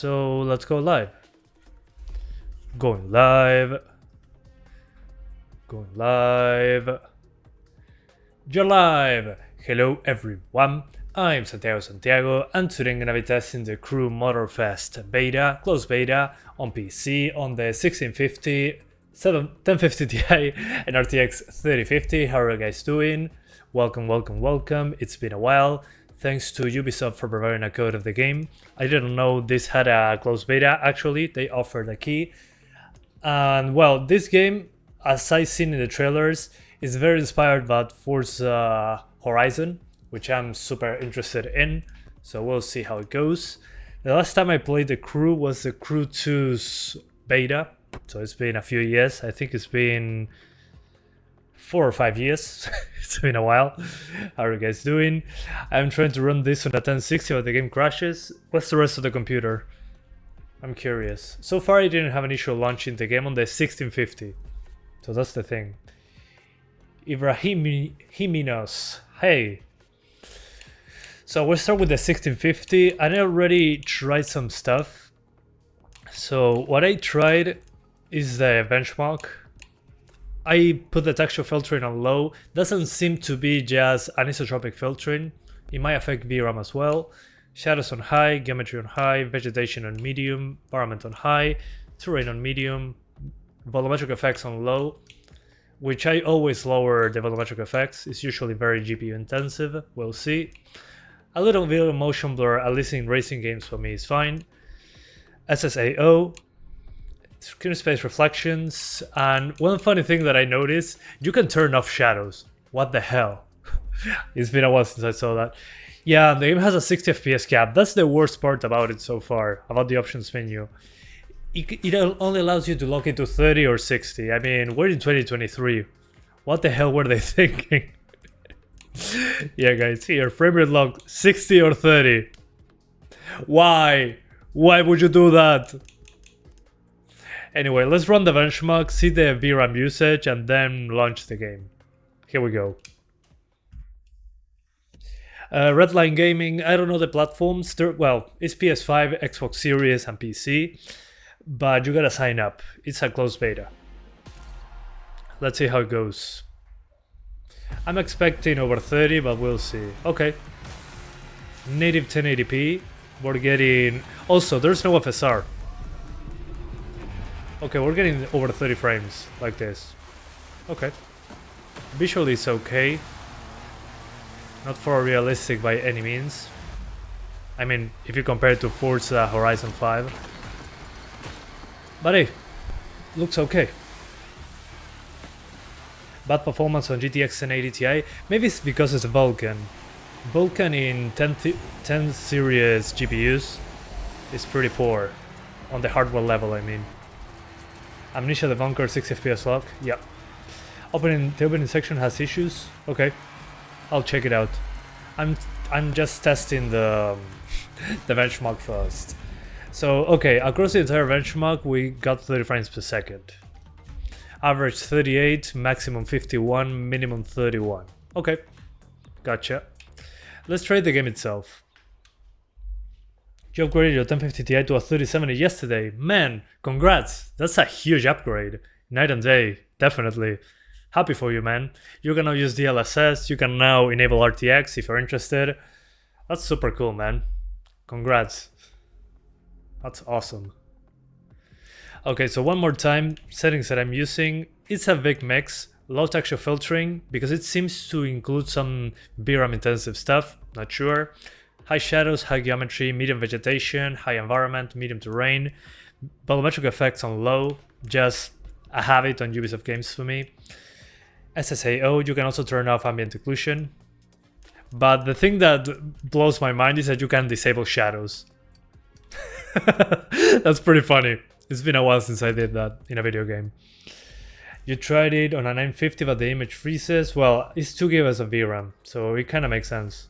So let's go live. Going live. Going live. You're live. Hello everyone. I'm Santiago and today I'm gonna be testing the Crew Motorfest beta, closed beta on PC on the 1650, 1050 Ti and RTX 3050. How are you guys doing? Welcome, welcome, welcome. It's been a while. Thanks to Ubisoft for providing a code of the game. I didn't know this had a closed beta. Actually, they offered a key. And well, this game, as I've seen in the trailers, is very inspired by Forza Horizon, which I'm super interested in. So we'll see how it goes. The last time I played the Crew was the Crew 2's beta. So it's been a few years. I think it's been 4 or 5 years. It's been a while. How are you guys doing? I'm trying to run this on a 1060 but the game crashes. What's the rest of the computer? I'm curious. So far I didn't have an issue launching the game on the 1650. So that's the thing. Ibrahiminos. Hey. So we'll start with the 1650. I already tried some stuff. So what I tried is the benchmark. I put the texture filtering on low. Doesn't seem to be just anisotropic filtering. It might affect VRAM as well. Shadows on high, geometry on high, vegetation on medium, environment on high, terrain on medium, volumetric effects on low, which I always lower the volumetric effects. It's usually very GPU intensive. We'll see. A little bit of motion blur, at least in racing games for me, is fine. SSAO. Screen space reflections, and one funny thing that I noticed, you can turn off shadows. What the hell? It's been a while since I saw that. Yeah, the game has a 60 FPS cap. That's the worst part about it so far, about the options menu. It only allows you to lock it to 30 or 60. I mean, we're in 2023. What the hell were they thinking? Yeah, guys, here, frame rate lock 60 or 30. Why? Why would you do that? Anyway, let's run the benchmark, see the VRAM usage, and then launch the game. Here we go. Redline Gaming, I don't know the platforms. Well, it's PS5, Xbox Series, and PC. But you gotta sign up. It's a closed beta. Let's see how it goes. I'm expecting over 30, but we'll see. Okay. Native 1080p. We're getting... Also, there's no FSR. Okay, we're getting over 30 frames, like this. Okay. Visually it's okay. Not for realistic by any means. I mean, if you compare it to Forza Horizon 5. But hey, looks okay. Bad performance on GTX 1080 Ti. Maybe it's because it's a Vulkan. Vulkan in 10 series GPUs is pretty poor. On the hardware level, I mean. Amnesia the bunker 6 FPS lock. Yep. The opening section has issues. Okay. I'll check it out. I'm just testing the benchmark first. So okay, across the entire benchmark we got 30 frames per second. Average 38, maximum 51, minimum 31. Okay. Gotcha. Let's try the game itself. You upgraded your 1050 Ti to a 3070 yesterday. Man, congrats! That's a huge upgrade. Night and day, definitely. Happy for you, man. You can now use DLSS, you can now enable RTX if you're interested. That's super cool, man. Congrats. That's awesome. Okay, so one more time, settings that I'm using. It's a big mix. Low texture filtering, because it seems to include some VRAM intensive stuff, not sure. High shadows, high geometry, medium vegetation, high environment, medium terrain. Volumetric effects on low, just a habit on Ubisoft games for me. SSAO, you can also turn off ambient occlusion. But the thing that blows my mind is that you can disable shadows. That's pretty funny. It's been a while since I did that in a video game. You tried it on a 950 but the image freezes. Well, it's 2 GB of VRAM, so it kind of makes sense.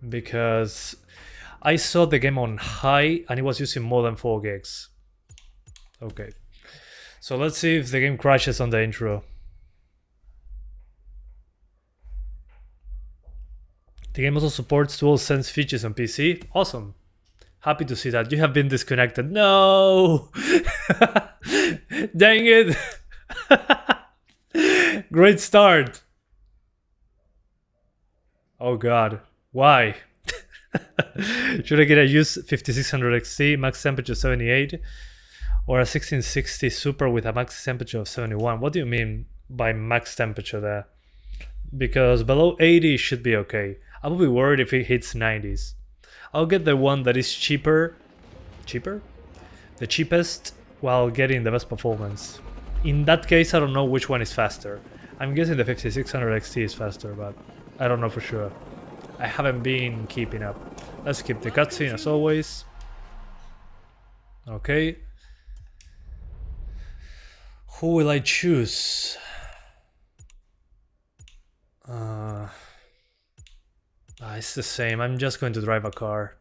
Because I saw the game on high and it was using more than 4 gigs. Okay. So let's see if the game crashes on the intro. The game also supports DualSense features on PC. Awesome. Happy to see that. You have been disconnected. No! Dang it! Great start. Oh god. Why? Should I get a used 5600 XT, max temperature 78? Or a 1660 Super with a max temperature of 71? What do you mean by max temperature there? Because below 80 should be okay. I will be worried if it hits 90s. I'll get the one that is cheaper. Cheaper? The cheapest while getting the best performance. In that case, I don't know which one is faster. I'm guessing the 5600 XT is faster, but I don't know for sure. I haven't been keeping up. Let's skip the cutscene as always. Okay. Who will I choose? It's the same. I'm just going to drive a car.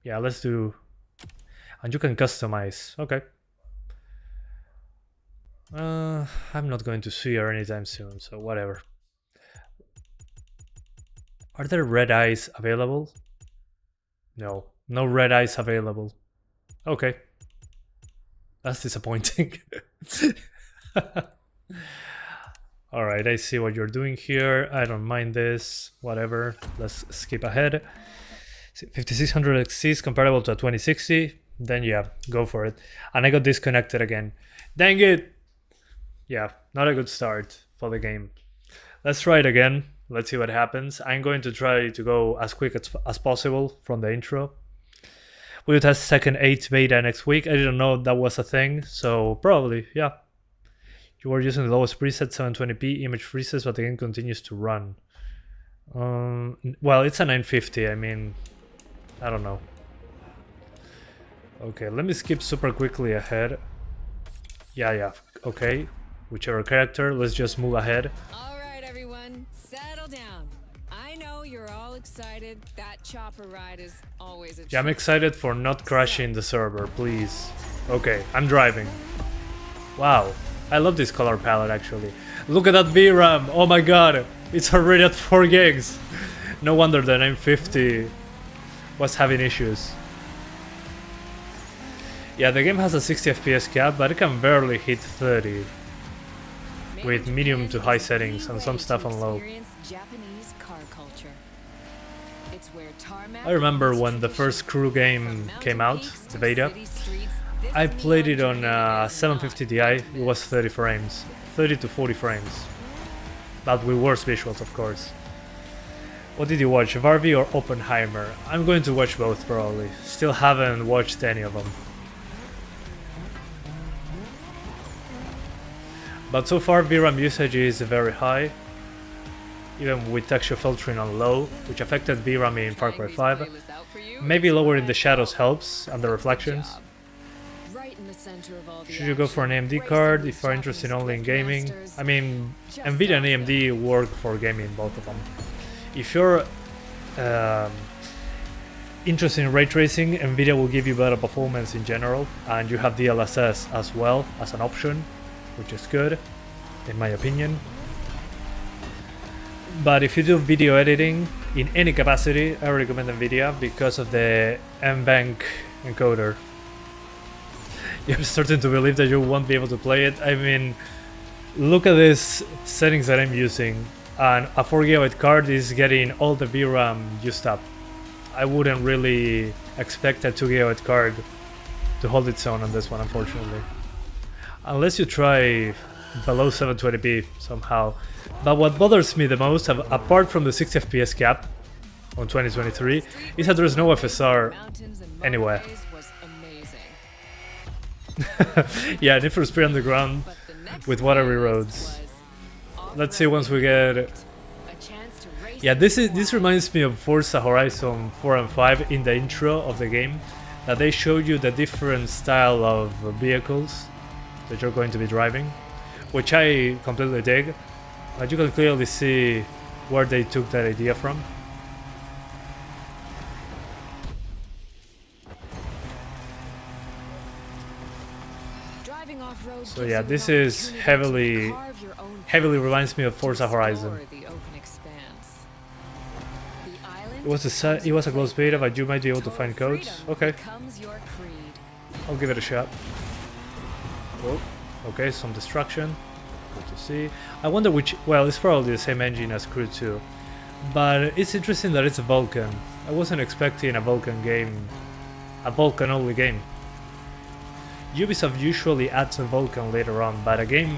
Yeah, let's do... And you can customize. Okay. I'm not going to see her anytime soon, so whatever. Are there red eyes available? No. No red eyes available. Okay. That's disappointing. Alright, I see what you're doing here. I don't mind this. Whatever. Let's skip ahead. 5600 XT is comparable to a 2060. Then yeah, go for it. And I got disconnected again. Dang it! Yeah, not a good start for the game. Let's try it again. Let's see what happens. I'm going to try to go as quick as possible from the intro. We'll test second 8 beta next week. I didn't know that was a thing, so probably, yeah. You were using the lowest preset, 720p image freezes, but the game continues to run. Well, it's a 950, I mean, I don't know. Okay, let me skip super quickly ahead. Yeah, okay. Whichever character, let's just move ahead. Alright everyone, settle down. I know you're all excited. That chopper ride is always a treat. Yeah, I'm excited for not crashing the server, please. Okay, I'm driving. Wow, I love this color palette actually. Look at that VRAM, oh my god, it's already at 4 gigs. No wonder the 950 was having issues. Yeah, the game has a 60 FPS cap, but it can barely hit 30. With medium to high settings and some stuff on low. I remember when the first crew game came out, the beta, I played it on 750 Ti, it was 30 frames, 30 to 40 frames. But with worse visuals, of course. What did you watch, Barbie or Oppenheimer? I'm going to watch both probably, still haven't watched any of them. But so far VRAM usage is very high, even with texture filtering on low, which affected VRAM in Far Cry 5. Maybe lowering the shadows helps, and the reflections. Should you go for an AMD card if you're interested only in gaming? I mean, Nvidia and AMD work for gaming, both of them. If you're interested in ray tracing, Nvidia will give you better performance in general, and you have DLSS as well as an option, which is good, in my opinion. But if you do video editing in any capacity, I recommend Nvidia because of the NVENC encoder. I'm starting to believe that you won't be able to play it. I mean, look at these settings that I'm using, and a 4GB card is getting all the VRAM used up. I wouldn't really expect a 2GB card to hold its own on this one, unfortunately. Unless you try below 720p somehow. But what bothers me the most, apart from the 60 FPS cap on 2023, is that there's no FSR anywhere. Yeah, Need for Speed Underground with watery roads. Let's see once we get... Yeah, this reminds me of Forza Horizon 4 and 5 in the intro of the game, that they showed you the different style of vehicles that you're going to be driving, which I completely dig. But you can clearly see where they took that idea from. So yeah, this is heavily reminds me of Forza Horizon. It was a close beta, but you might be able to find codes. Okay, Your creed. I'll give it a shot. Oh, okay, some destruction. Good to see. I wonder which. Well, it's probably the same engine as Crew 2, but it's interesting that it's a Vulkan. I wasn't expecting a Vulkan game, a Vulkan only game. Ubisoft usually adds a Vulkan later on, but a game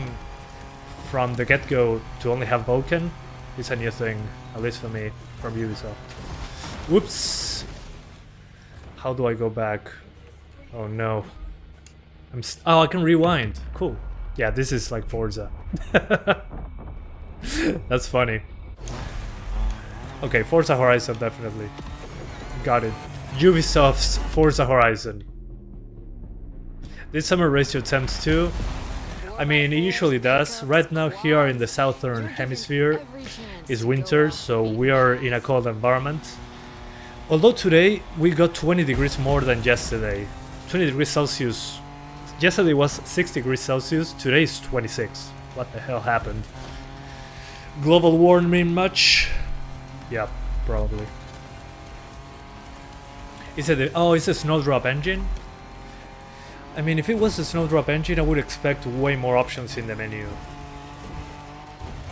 from the get-go to only have Vulkan is a new thing, at least for me, from Ubisoft. Whoops! How do I go back? Oh no. Oh, I can rewind. Cool. Yeah, this is like Forza. That's funny. Okay, Forza Horizon, definitely. Got it. Ubisoft's Forza Horizon. Did summer raise your temps too? I mean, it usually does. Right now here in the southern hemisphere is winter, so we are in a cold environment. Although today we got 20 degrees more than yesterday. 20 degrees Celsius. Yesterday was 6 degrees Celsius, today is 26. What the hell happened? Global warming much? Yeah, probably. Is it it's a snowdrop engine? I mean, if it was a snowdrop engine, I would expect way more options in the menu.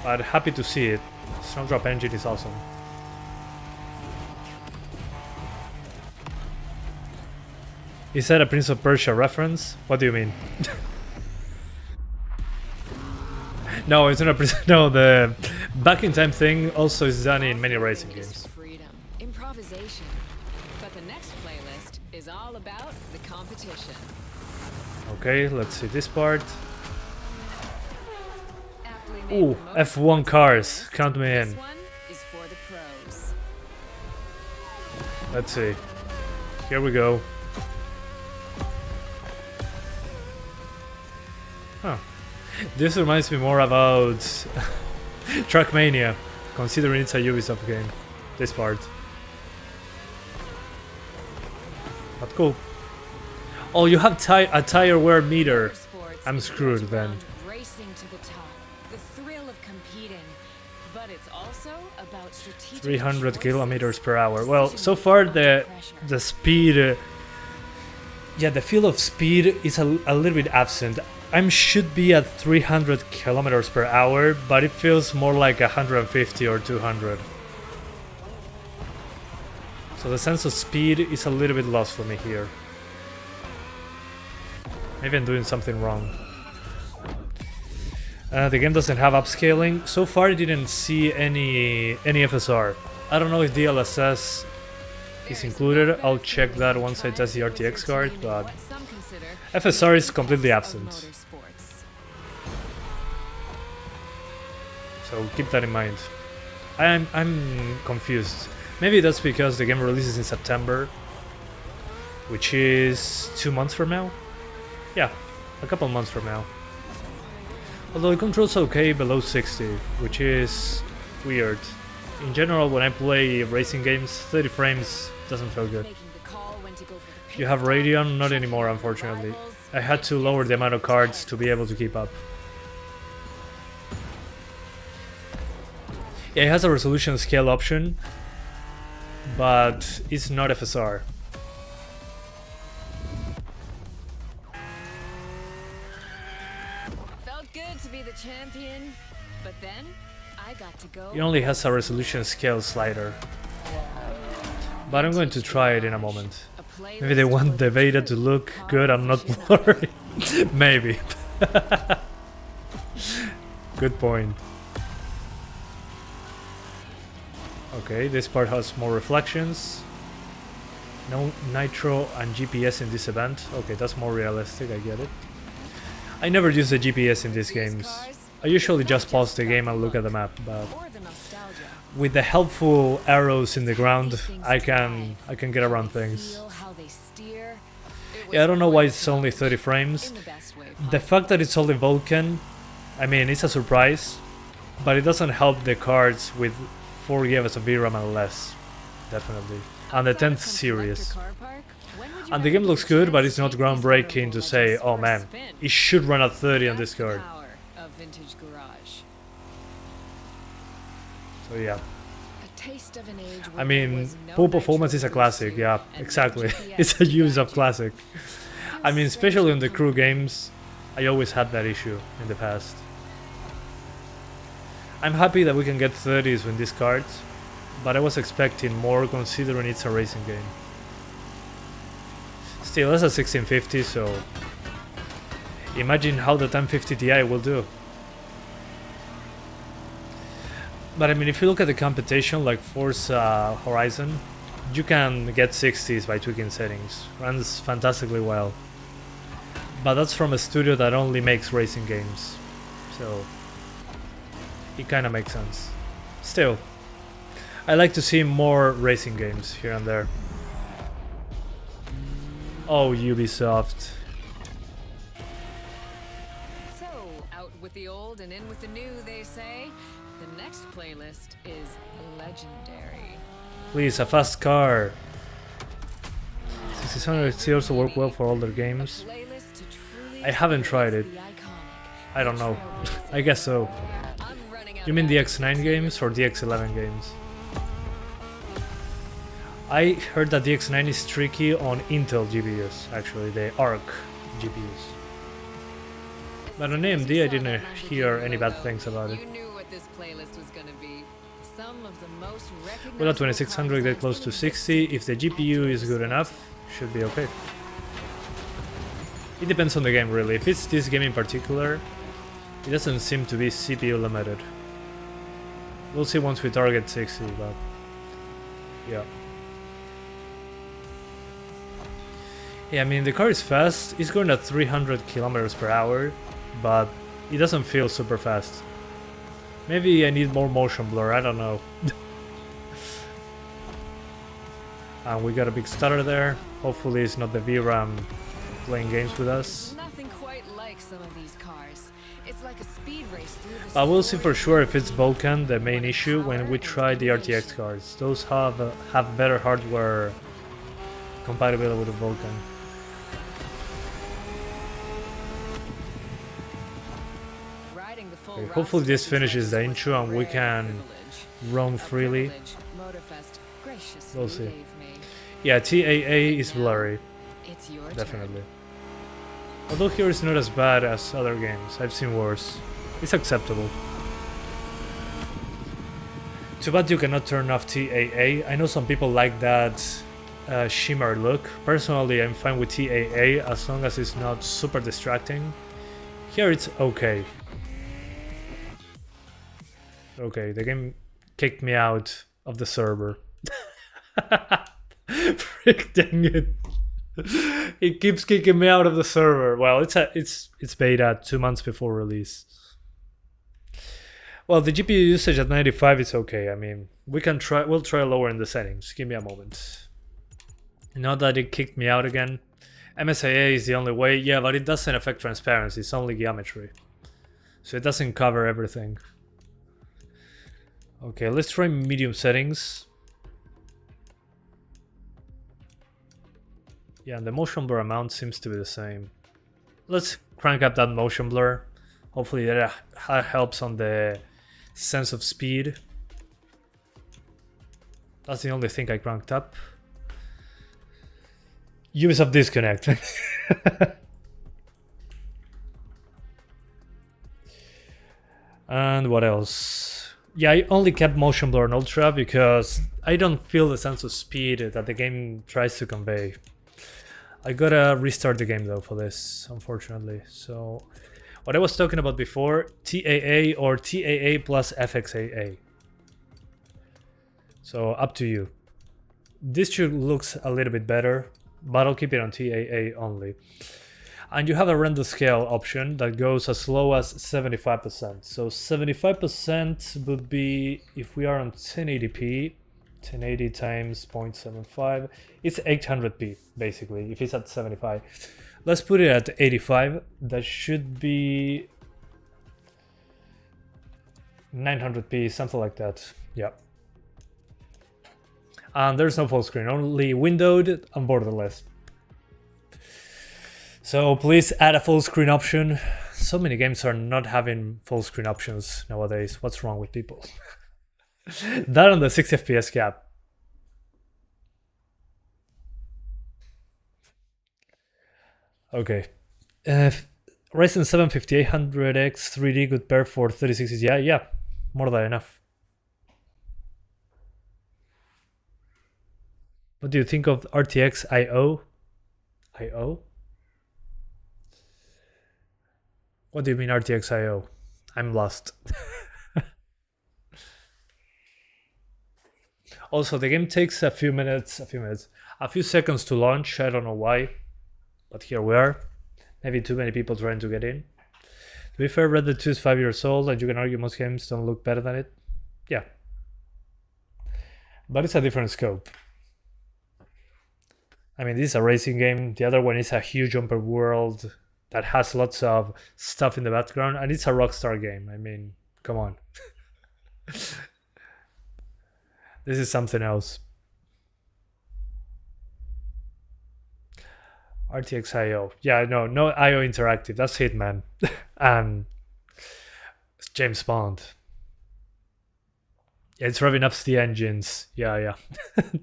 But happy to see it. Snowdrop engine is awesome. Is that a Prince of Persia reference? What do you mean? No, it's not a Prince. No, the back in time thing also is done in many racing games. Freedom, improvisation. But the next playlist is all about the competition. Okay, let's see this part. Aptly named Ooh, the F1 cars. Count me This in. one is for the pros. Let's see. Here we go. Huh. This reminds me more about Trackmania, considering it's a Ubisoft game. This part. But cool. Oh, you have a tire wear meter. Motorsports I'm is screwed built then. around Racing to the top, the thrill of competing, but it's also about strategic 300 choices, kilometers per hour. Well, so decision-making far under the pressure. speed, yeah, the feel of speed is a little bit absent. I should be at 300 kilometers per hour, but it feels more like 150 or 200. So the sense of speed is a little bit lost for me here. Maybe I'm doing something wrong. The game doesn't have upscaling. So far I didn't see any FSR. I don't know if DLSS is included. I'll check that once I test the RTX card, but What some consider FSR is completely of absent. motorsports. So keep that in mind. I'm confused. Maybe that's because the game releases in September, which is 2 months from now? Yeah, a couple months from now. Although it controls okay below 60, which is weird. In general, when I play racing games, 30 frames doesn't feel good. Making the call when to go for the You pit have stop, Radeon? Not checking anymore, the unfortunately. rivals. I had to lower the amount of cards to be able to keep up. Yeah, it has a resolution scale option, but it's not FSR. Felt good to be the champion, but then I got to go. It only has a resolution scale slider. But I'm going to try it in a moment. A playlist Maybe they want for the beta to look good and not blurry. Maybe. Good point. Okay, this part has more reflections. No nitro and GPS in this event. Okay, that's more realistic, I get it. I never use the GPS in these games. I usually just pause the game and look at the map, but or the nostalgia. with the helpful arrows in the ground, I can get around things. Feel how they steer. It Yeah, I was don't know why quite it's only 30 frames. in the best way The possible. fact that it's only Vulkan, I mean, it's a surprise, but it doesn't help the cards with 4 GB of VRAM and less, definitely. And the Outside of 10th some series. collector car park, when would you And the ever game get looks a good, chance but to it's not take these groundbreaking to portable say, gadgets oh for a man, spin? it should run at 30 on this That's the card. power of Vintage Garage. So yeah. A taste just of an age I where there mean, was no pool nitro performance is a boost classic, yeah, and no exactly. GPS It's a to guide Ubisoft you. classic. I mean, especially on the crew games, I always had that issue in the past. I'm happy that we can get 30s with this card, but I was expecting more considering it's a racing game. Still, that's a 1650, so imagine how the 1050 Ti will do. But I mean, if you look at the competition like Forza Horizon, you can get 60s by tweaking settings. Runs fantastically well. But that's from a studio that only makes racing games, so it kind of makes sense. Still, I like to see more racing games here and there. Oh, Ubisoft. So, out with the old and in with the new, they say. The next playlist is legendary. Please, a fast car. 6600 also work well for older games. A playlist to truly I haven't tried it. experience the iconic, I don't know. trailblazing. I guess so. I'm running out You of mean the ideas. X9 games or the X11 games? I heard that the X9 is tricky on Intel GPUs, actually, the ARC GPUs. But on AMD I didn't hear any bad things about it. You knew what this playlist was gonna be. Some of the most Will a recognizable 2600 get close to 60? If the GPU is good enough, should be okay. It depends on the game really. If it's this game in particular, it doesn't seem to be CPU limited. We'll see once we target 60, but yeah. Yeah, I mean the car is fast, it's going at 300 kilometers per hour, but it doesn't feel super fast. Maybe I need more motion blur, I don't know. And we got a big stutter there. Hopefully it's not the VRAM playing games with us. Nothing quite like some of these cars. It's like a speed race through the But we'll see for story. sure if it's Vulkan the main issue when we try the RTX cards. Those have better hardware compatibility with the Vulkan. Riding the full Okay, roster hopefully this of finishes the was intro a and we rare can privilege. roam A freely. privilege Motorfest graciously We'll see. gave me. Yeah, TAA is blurry, It's your definitely. Although here it's not as bad as other games, I've seen worse. It's acceptable. Too bad you cannot turn off TAA. I know some people like that shimmer look. Personally, I'm fine with TAA as long as it's not super distracting. Here it's okay. Okay, the game kicked me out of the server. Frick dang it. It keeps kicking me out of the server. Well, it's beta 2 months before release. Well, the GPU usage at 95 is okay. I mean, we'll try lowering the settings. Give me a moment. Now that it kicked me out again. MSIA is the only way. Yeah, but it doesn't affect transparency. It's only geometry. So it doesn't cover everything. Okay, let's try medium settings. Yeah, and the motion blur amount seems to be the same. Let's crank up that motion blur. Hopefully that helps on the sense of speed. That's the only thing I cranked up. Ubisoft disconnect. And what else? Yeah, I only kept motion blur on ultra because I don't feel the sense of speed that the game tries to convey. I gotta restart the game though for this, unfortunately. So, what I was talking about before, TAA or TAA plus FXAA. So, up to you. This should looks a little bit better, but I'll keep it on TAA only. And you have a render scale option that goes as low as 75%. So 75% would be, if we are on 1080p, 1080 times 0.75, it's 800p basically, if it's at 75. Let's put it at 85, that should be 900p, something like that, yeah. And there's no full screen, only windowed and borderless. So please add a full screen option. So many games are not having full screen options nowadays. What's wrong with people? That on the 60 FPS cap. Okay. Ryzen 7 5800X 3D good pair for 3060 Ti. Yeah, more than enough. What do you think of RTX IO? IO? What do you mean RTX IO? I'm lost. Also, the game takes a few seconds to launch. I don't know why, but here we are. Maybe too many people trying to get in. To be fair, Red Dead 2 is 5 years old, and you can argue most games don't look better than it. Yeah. But it's a different scope. I mean, this is a racing game. The other one is a huge open world that has lots of stuff in the background, and it's a Rockstar game. I mean, come on. This is something else. RTX IO. Yeah, no IO Interactive. That's Hitman. And James Bond. Yeah, it's revving up the engines. Yeah.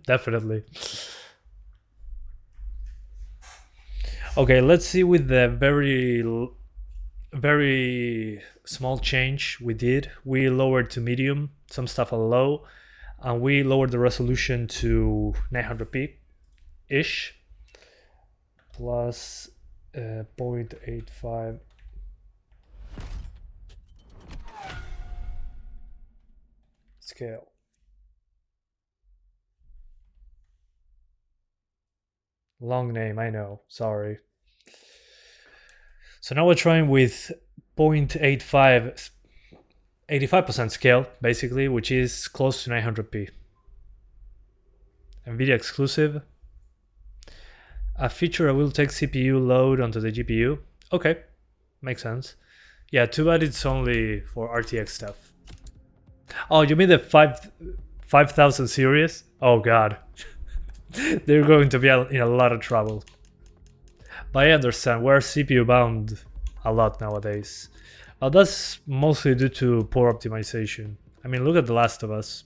Definitely. Okay, let's see with the very small change we did. We lowered to medium, some stuff on low, and we lowered the resolution to 900p-ish, plus 0.85. Scale. Long name, I know, sorry. So now we're trying with 0.85, 85% scale, basically, which is close to 900p. Nvidia exclusive. A feature that will take CPU load onto the GPU. Okay, makes sense. Yeah, too bad it's only for RTX stuff. Oh, you mean the 5000 series? Oh god. They're going to be in a lot of trouble. But I understand, we're CPU bound a lot nowadays. That's mostly due to poor optimization. I mean, look at The Last of Us.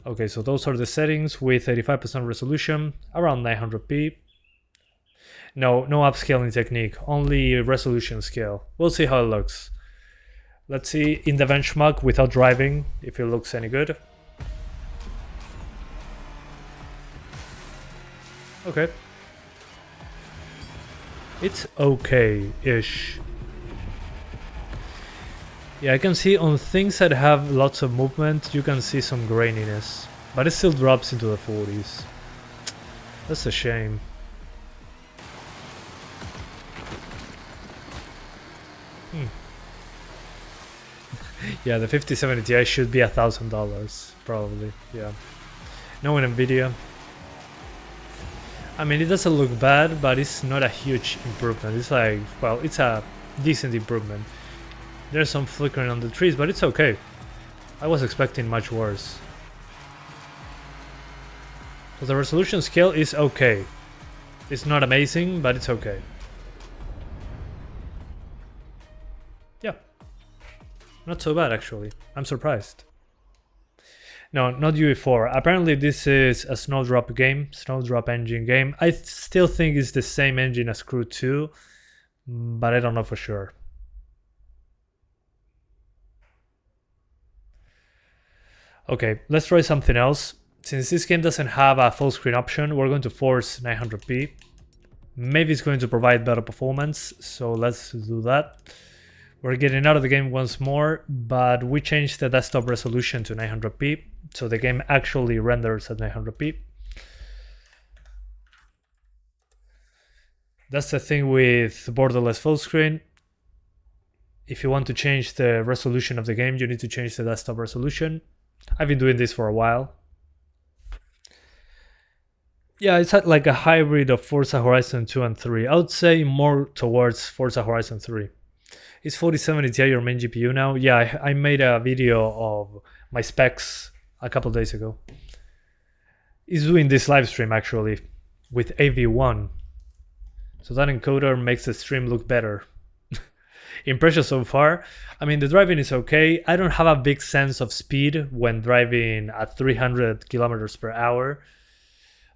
Okay, so those are the settings with 85% resolution, around 900p. No upscaling technique, only resolution scale. We'll see how it looks. Let's see in the benchmark without driving if it looks any good. Okay. It's okay-ish. Yeah, I can see on things that have lots of movement, you can see some graininess. But it still drops into the 40s. That's a shame. Yeah, the 5070 Ti should be $1,000, probably. Yeah. No Nvidia. I mean, it doesn't look bad, but it's not a huge improvement. It's like, well, it's a decent improvement. There's some flickering on the trees, but it's okay. I was expecting much worse. So the resolution scale is okay. It's not amazing, but it's okay. Yeah. Not so bad, actually. I'm surprised. No, not UE4. Apparently this is a Snowdrop game, Snowdrop engine game. I still think it's the same engine as Crew 2, but I don't know for sure. Okay, let's try something else. Since this game doesn't have a full screen option, we're going to force 900p. Maybe it's going to provide better performance, so let's do that. We're getting out of the game once more, but we changed the desktop resolution to 900p, so the game actually renders at 900p. That's the thing with borderless full screen. If you want to change the resolution of the game, you need to change the desktop resolution. I've been doing this for a while. Yeah, it's like a hybrid of Forza Horizon 2 and 3. I would say more towards Forza Horizon 3. Is 4070 Ti your main GPU now? Yeah, I made a video of my specs a couple days ago. It's doing this live stream actually with AV1. So that encoder makes the stream look better. impressions so far. I mean, the driving is okay. I don't have a big sense of speed when driving at 300 kilometers per hour.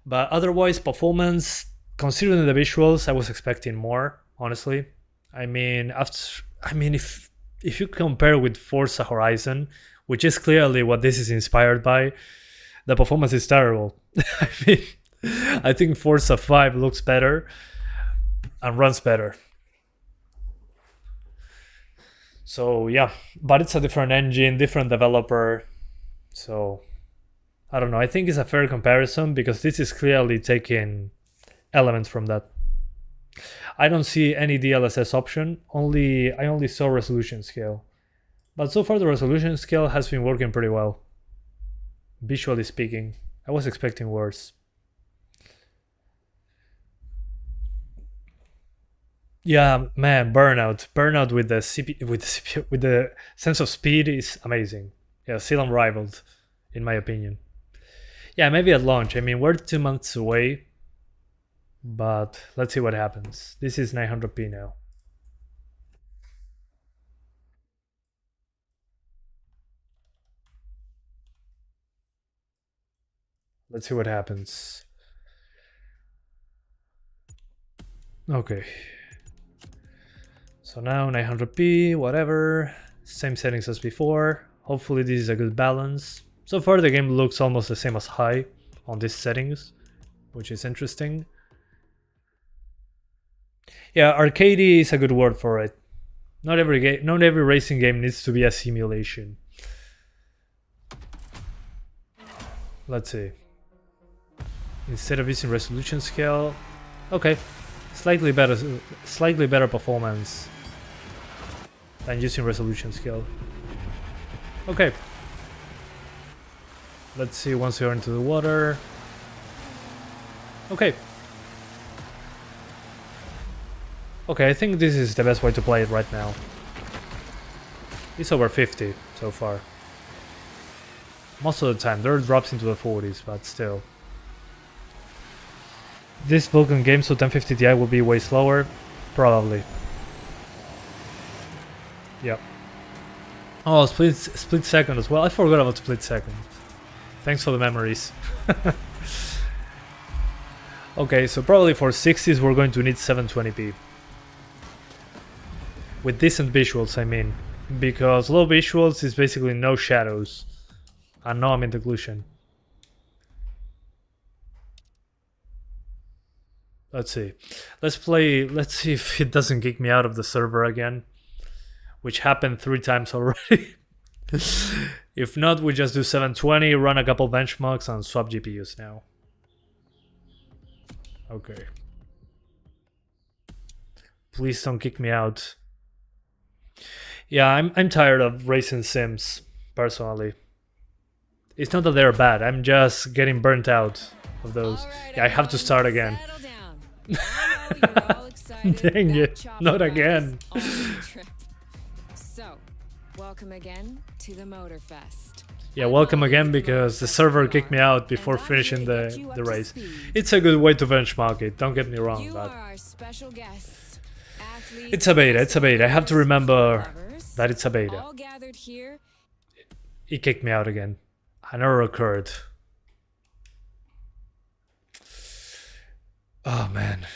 But otherwise, performance, considering the visuals, I was expecting more, honestly. I mean, if you compare with Forza Horizon, which is clearly what this is inspired by, the performance is terrible. I mean, I think Forza 5 looks better and runs better. So yeah, but it's a different engine, different developer. So I don't know. I think it's a fair comparison because this is clearly taking elements from that. I don't see any DLSS option. I only saw resolution scale. But so far the resolution scale has been working pretty well. Visually speaking, I was expecting worse. Yeah, man, burnout with the CPU, with the sense of speed is amazing. Yeah, still unrivaled, in my opinion. Yeah, maybe at launch. I mean, we're 2 months away, but let's see what happens. This is 900p now. Let's see what happens. Okay. So now 900p, whatever. Same settings as before. Hopefully this is a good balance. So far the game looks almost the same as high on these settings, which is interesting. Yeah, arcade is a good word for it. Not every racing game needs to be a simulation. Let's see. Instead of using resolution scale, okay, slightly better performance than using resolution scale. Okay. Let's see once you're into the water. Okay. Okay, I think this is the best way to play it right now. It's over 50 so far. Most of the time, there are drops into the 40s, but still. This Vulkan game, so 1050 Ti will be way slower? Probably. Yep. Oh, split second as well. I forgot about split second. Thanks for the memories. Okay, so probably for 60s we're going to need 720p. With decent visuals, I mean. Because low visuals is basically no shadows. And no ambient occlusion. Let's see. Let's see if it doesn't kick me out of the server again. Which happened 3 times already. If not, we just do 720, run a couple benchmarks and swap GPUs now. Okay. Please don't kick me out. Yeah, I'm tired of racing sims, personally. It's not that they're bad, I'm just getting burnt out of those. Right, yeah, I have to start again. Dang it, not again. So, welcome again to the Motorfest. Yeah, welcome again because the server kicked me out before finishing the race. It's a good way to benchmark it, don't get me wrong, but it's a beta, I have to remember that it's a beta. It kicked me out again. An error occurred. Oh man.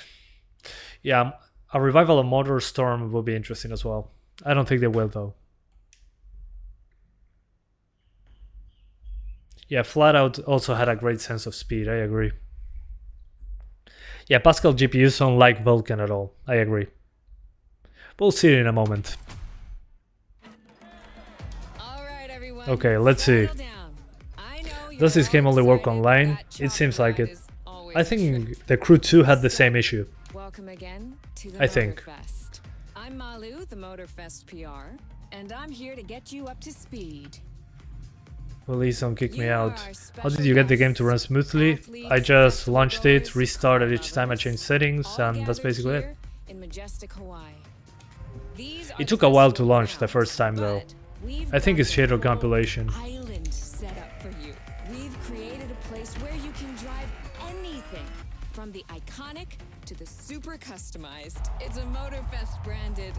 Yeah, a revival of Motor Storm will be interesting as well. I don't think they will though. Yeah, Flatout also had a great sense of speed, I agree. Yeah, Pascal GPUs don't like Vulkan at all, I agree. We'll see it in a moment. Okay, let's see. Does this game only work online? It seems like it. I think the Crew 2 had the same issue. Welcome again to the I think. Motorfest. I'm Malu, the Motorfest PR, and I'm here to get you up to speed. Please don't kick me out. How did you get the game to run smoothly? I just launched it, restarted each time I changed settings, and that's basically it. It took a while to launch the first time though. I think it's shader compilation. Island set up for you. We've created a place where you can drive anything, from the iconic to the super customized. It's a Motorfest branded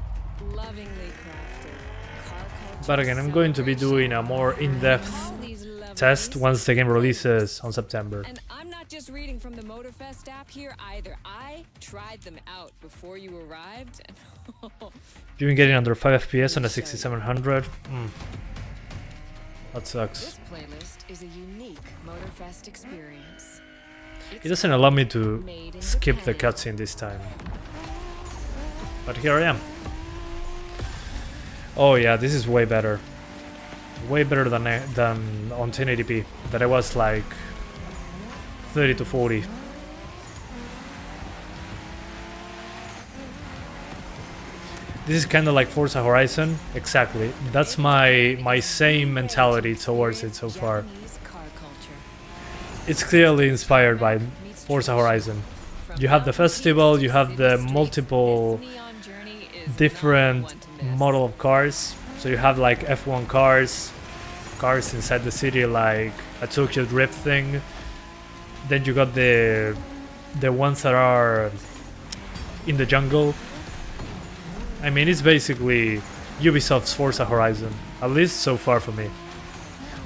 Lovingly crafted. Car culture But again, I'm going to be doing a more in-depth all these lovely test once the game releases on September. And I'm not just reading from the Motorfest app here either. I tried them out before you arrived. And You've been getting under 5 FPS on a 6700. That sucks. this playlist is a unique Motorfest experience. It doesn't allow me to skip the cutscene this time. But here I am. Oh yeah, this is way better. Way better than on 1080p. That I was like 30 to 40. This is kind of like Forza Horizon. Exactly. That's my same mentality towards it so far. Japanese car culture. It's clearly inspired by Forza Horizon. You have the festival, you have the multiple Neon journey is different not one to miss. model of cars. So you have like F1 cars, cars inside the city like a Tokyo Drift thing. Then you got the ones that are in the jungle. I mean, it's basically Ubisoft's Forza Horizon, at least so far for me.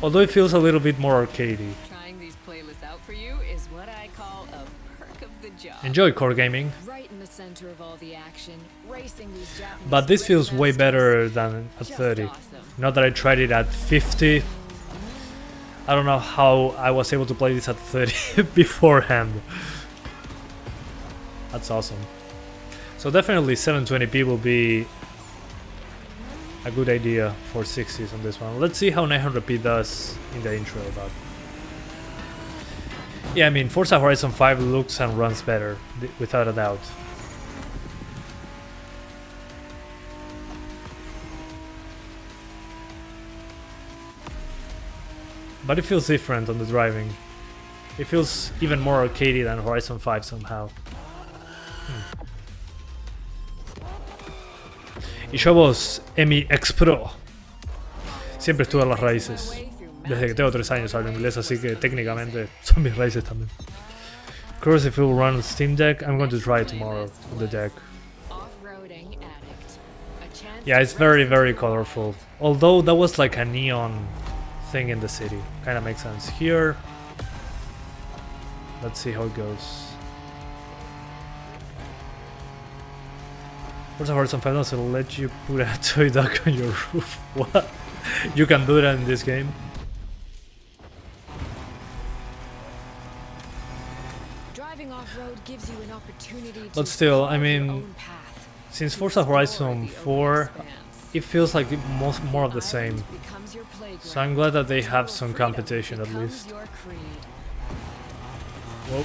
Although it feels a little bit more arcadey. Trying these playlists out for you is what I call a perk of the job. Enjoy core gaming, Right in the center of all the action, racing these Japanese but this feels race way masters. better than at Just 30. awesome. Not that I tried it at 50. I don't know how I was able to play this at 30 beforehand. That's awesome. So definitely 720p will be a good idea for 60s on this one. Let's see how 900p does in the intro. But yeah, I mean, Forza Horizon 5 looks and runs better, without a doubt. But it feels different on the driving. It feels even more arcadey than Horizon 5 somehow. Y yo vos, Emi X Pro. Siempre estuve en las raíces. Desde que tengo 3 años hablo inglés, así que técnicamente son mis raíces también. Curious if it will run on Steam Deck. I'm going to try it tomorrow on the deck. Off-roading addict. A chance Yeah, to it's very, race very the colorful. Although that was like a neon thing in the city. Kinda makes sense. Here, let's see how it goes. Forza Horizon 5 doesn't let you put a toy duck on your roof. What? You can do that in this game? Driving off-road gives you an opportunity to But still, I carve your mean, own path. since To Forza explore Horizon the 4, open expanse. it feels like more of the same. Island becomes your playground. So I'm glad that they have Total some freedom competition at becomes least. your creed. Whoa.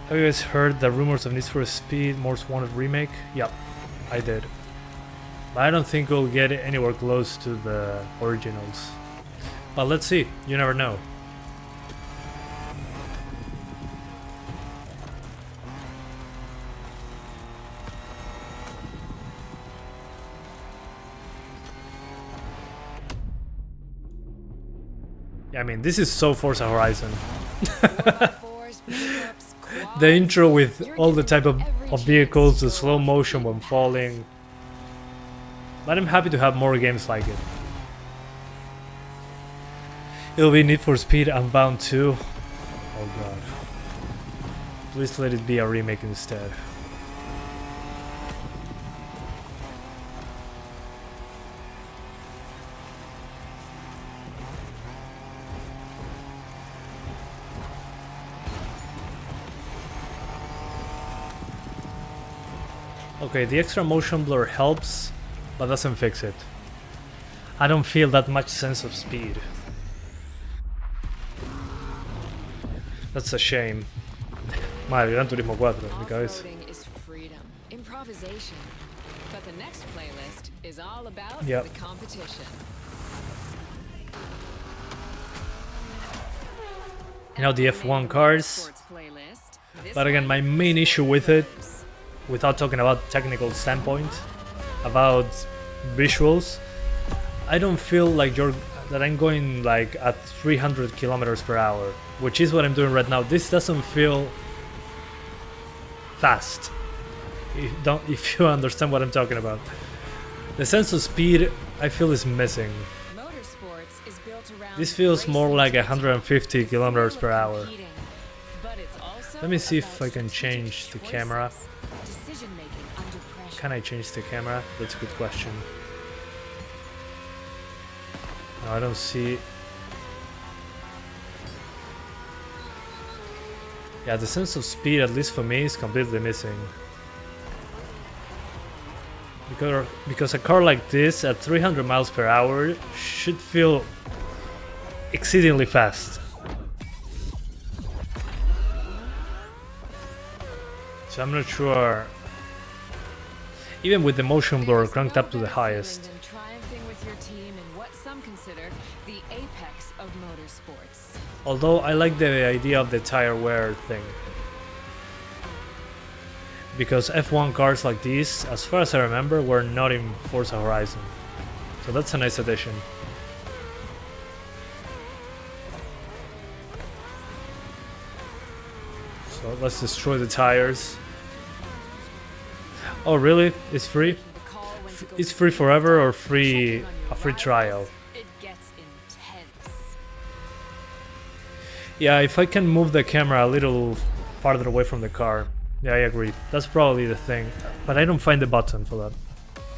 Have you guys heard the rumors of Need for Speed Most Wanted remake? Yep, I did. But I don't think we'll get anywhere close to the originals. But let's see, you never know. Yeah, I mean, this is so Forza Horizon. Force, pickups, quads. The intro with You're all the given type of every vehicles, chance the to slow go motion when off-road. falling. But I'm happy to have more games like it. It'll be Need for Speed Unbound 2. Oh god. Please let it be a remake instead. Okay, the extra motion blur helps, but doesn't fix it. I don't feel that much sense of speed. That's a shame. Madre, Gran Turismo 4, mi cabeza. Off-roading is freedom, improvisation. But the next playlist is all about Yep. the competition. You know, the And F1 the cars. Sports playlist. This But again, one my is main for issue with it, pros. without talking about technical standpoint, about visuals, I don't feel like that I'm going like at 300 kilometers per hour, which is what I'm doing right now. This doesn't feel fast. if you understand what I'm talking about. The sense of speed I feel is missing. Motorsports is built around This feels more like racing 150 kilometers per hour. competing, but it's also Let me see if about I can strategic change the camera. choices, decision-making under pressure. Can I change the camera? That's a good question. No, I don't see. Yeah, the sense of speed, at least for me, is completely missing. Because a car like this at 300 miles per hour should feel exceedingly fast. So I'm not sure. Even with the motion blur cranked up to the highest. And triumphing with your team in what some consider the apex of motorsports. Although I like the idea of the tire wear thing. Because F1 cars like these, as far as I remember, were not in Forza Horizon. So that's a nice addition. So let's destroy the tires. Oh really? It's free? It's free forever or free a free trial? It gets intense. Yeah, if I can move the camera a little farther away from the car. Yeah, I agree. That's probably the thing. But I don't find the button for that.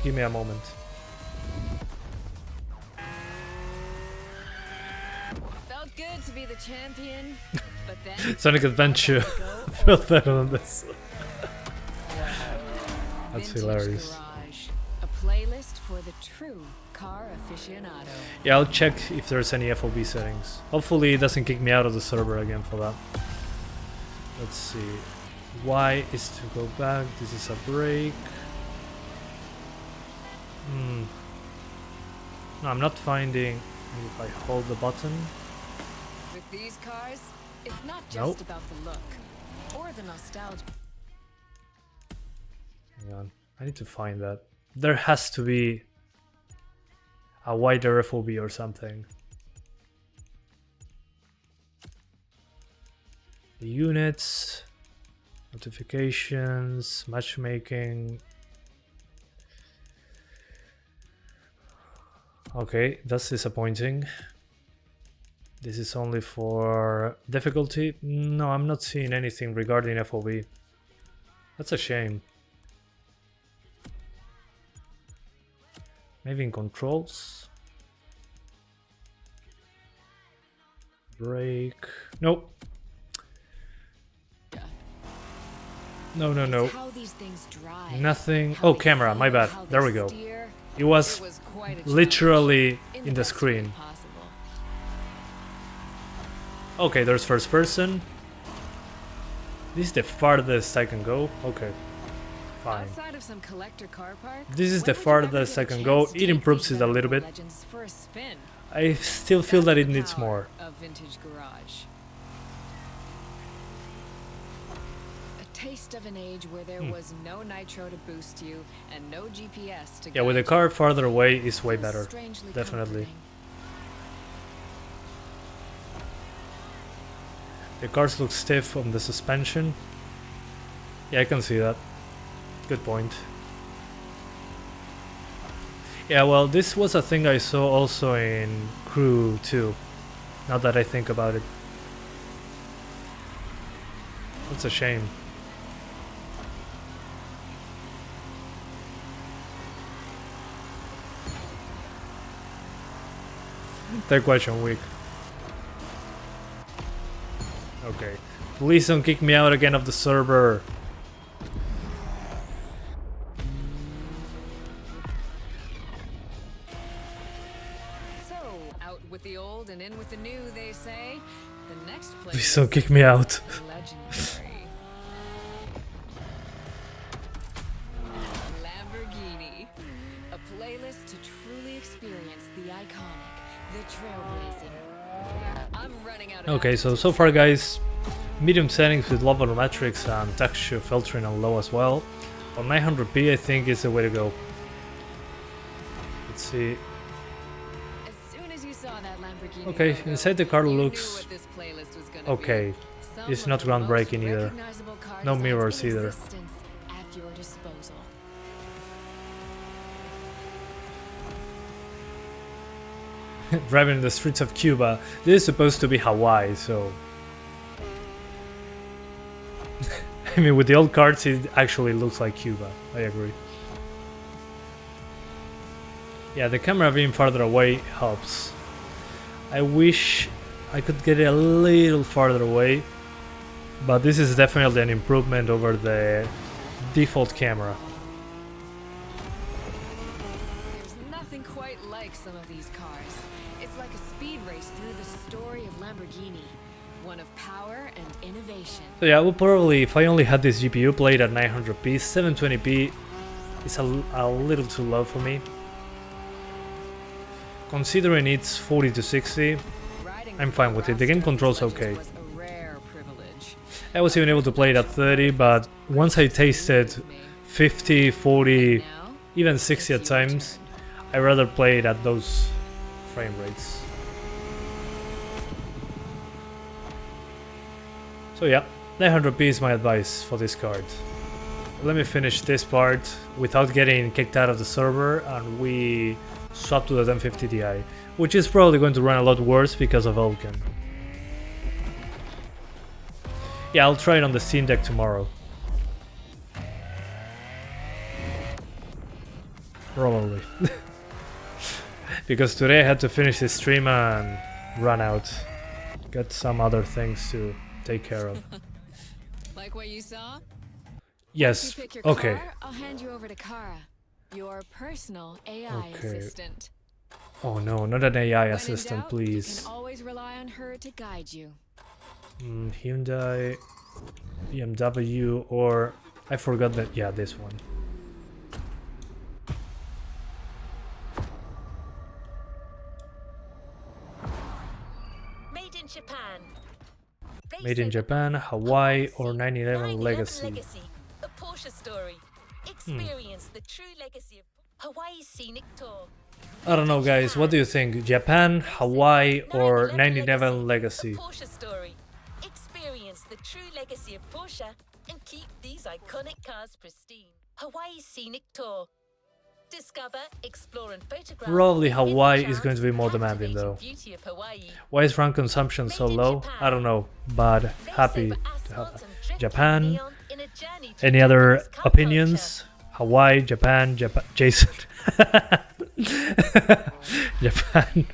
Give me a moment. Felt good to be the champion, but then Sonic Adventure felt better than this. That's Vintage hilarious. Garage, a playlist for the true car aficionado. Yeah, I'll check if there's any FOB settings. Hopefully it doesn't kick me out of the server again for that. Let's see. Y is to go back. This is a break. No, I'm not finding. Maybe if I hold the button. With these cars, it's not just Nope. about the look or the nostalgia. Hang on. I need to find that. There has to be a wider FOB or something. The units, notifications, matchmaking. Okay, that's disappointing. This is only for difficulty. No, I'm not seeing anything regarding FOB. That's a shame. Maybe in controls. Brake. Nope. No, no, no. It's how these things drive, Nothing. how Oh, they camera. feel, My bad. how they There we go. steer. It was quite a challenge, literally in in the best way screen. possible. Okay, there's first person. This is the farthest I can go. Okay. Fine. Outside of some collector car parks, This is when the would you ever farthest get a I can chance go. to It take improves these it a little venerable bit. legends for a spin? I still feel That's that it the needs power more. of Vintage Garage. A taste of an age where there was no nitro to boost you and no GPS to Yeah, with the guide car you. farther away is way Feels better. strangely Definitely. comforting. The cars look stiff on the suspension. Yeah, I can see that. Good point. Yeah, well, this was a thing I saw also in Crew 2. Now that I think about it. That's a shame. Third question week. Okay. Please don't kick me out again of the server. So, out with the old and in with the new, they say. The next place Please don't kick me out. legendary. Lamborghini. A playlist to truly experience the iconic, the trailblazing. I'm running out of Okay, so far guys, medium settings with low volumetrics and texture filtering on low as well. On 900p I think is the way to go. Let's see. As soon as you saw that Lamborghini Okay, logo, inside the car you knew looks what this playlist was gonna okay. be. Some It's of not the most groundbreaking either. recognizable car No designs mirrors in either. existence at at your disposal. Driving in the streets of Cuba. This is supposed to be Hawaii, so... I mean, with the old cards, it actually looks like Cuba. I agree. Yeah, the camera being farther away helps. I wish I could get it a little farther away, but this is definitely an improvement over the default camera. There's nothing quite like some of these cars. It's like a speed race through the story of Lamborghini. One of power and innovation. So yeah, I would probably, if I only had this GPU, play it at 900p. 720p is a little too low for me. Considering it's 40 to 60, I'm fine with it. The game controls okay. I was even able to play it at 30, but once I tasted 50, 40, even 60 at times, I'd rather play it at those frame rates. So yeah, 900p is my advice for this card. Let me finish this part without getting kicked out of the server, and we swap to the 1050 Ti, which is probably going to run a lot worse because of Vulkan. Yeah, I'll try it on the Steam Deck tomorrow. Probably. Because today I had to finish this stream and run out. Got some other things to take care of. Like what you saw? Yes, You pick your okay. car, I'll hand you over to Kara, your personal AI Okay. assistant. Oh no, not an AI When in assistant, doubt, please. You can always rely on her to guide you. Hyundai, BMW, or... I forgot that, yeah, this one. Made in Japan. Made in Japan, Hawaii, or 911 Legacy. A Porsche story. Experience the true legacy of Hawaii's scenic tour. I don't know, guys, what do you think? Japan, Hawaii, or 911 Legacy? A Porsche story. Experience the true legacy of Porsche and keep these iconic cars pristine. Hawaii's scenic tour. Discover, explore, and photograph. Probably hidden Hawaii is charms going to be more and demanding though. captivating beauty of Hawaii. Why is RAM consumption so low? I don't know, but happy to have that. Japan. Any other opinions? Hawaii, Japan, Jason. Japan.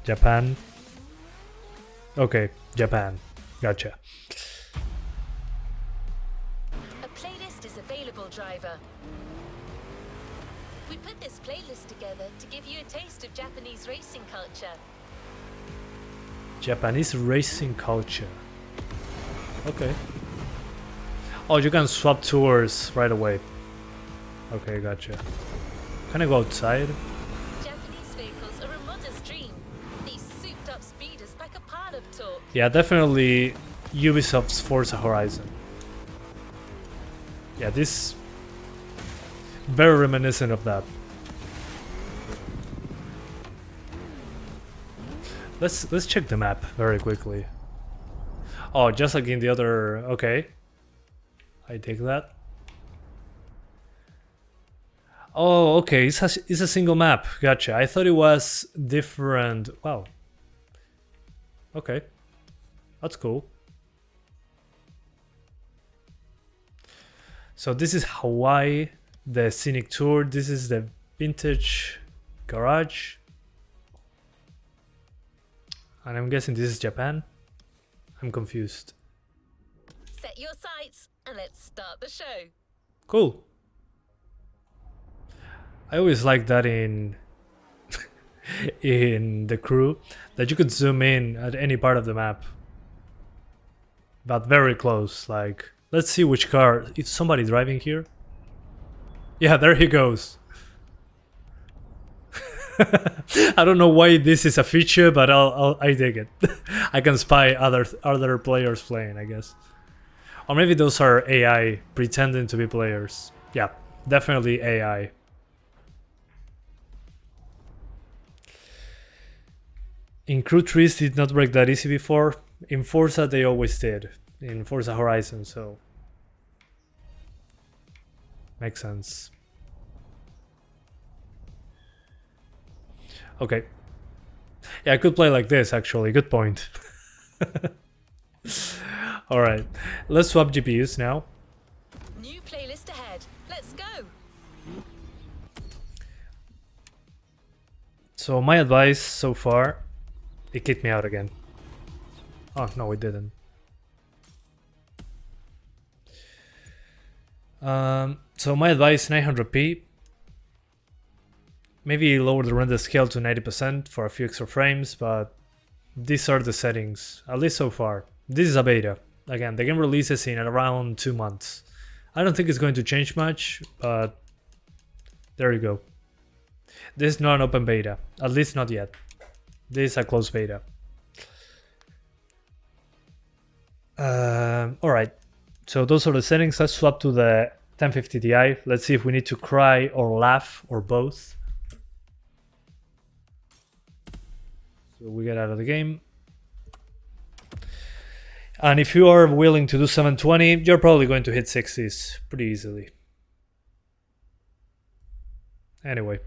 Japan. Okay, Japan. Gotcha. A playlist is available, driver. We put this playlist together to give you a taste of Japanese racing culture. Japanese racing culture. Okay. Oh, you can swap tours right away. Okay, gotcha. Can I go outside? Japanese vehicles are a modern dream. These souped-up speeders pack a pile of torque. Yeah, definitely Ubisoft's Forza Horizon. Yeah, this very reminiscent of that. Let's check the map very quickly. Oh, just like in the other. Okay, I take that. Oh, okay, it's a single map. Gotcha. I thought it was different. Wow. Okay, that's cool. So this is Hawaii, the scenic tour. This is the vintage garage. And I'm guessing this is Japan. I'm confused. Set your sights and let's start the show. Cool. I always like that in in the crew, that you could zoom in at any part of the map, but very close. Like, let's see which car. Is somebody driving here? Yeah, there he goes. I don't know why this is a feature, but I dig it. I can spy other players playing, I guess. Or maybe those are AI pretending to be players. Yeah, definitely AI. In Crew Trees did not break that easy before. In Forza they always did. in Forza Horizon, so makes sense. Okay. Yeah, I could play like this actually. Good point. Alright, let's swap GPUs now. New playlist ahead. Let's go. So my advice so far, it kicked me out again. Oh, no, it didn't. So my advice, 900p. Maybe lower the render scale to 90% for a few extra frames, but these are the settings, at least so far. This is a beta. Again, the game releases in around 2 months. I don't think it's going to change much, but there you go. This is not an open beta, at least not yet. This is a closed beta. Alright, so those are the settings. Let's swap to the 1050 Ti. Let's see if we need to cry or laugh or both. So we get out of the game. And if you are willing to do 720, you're probably going to hit 60s pretty easily. Anyway.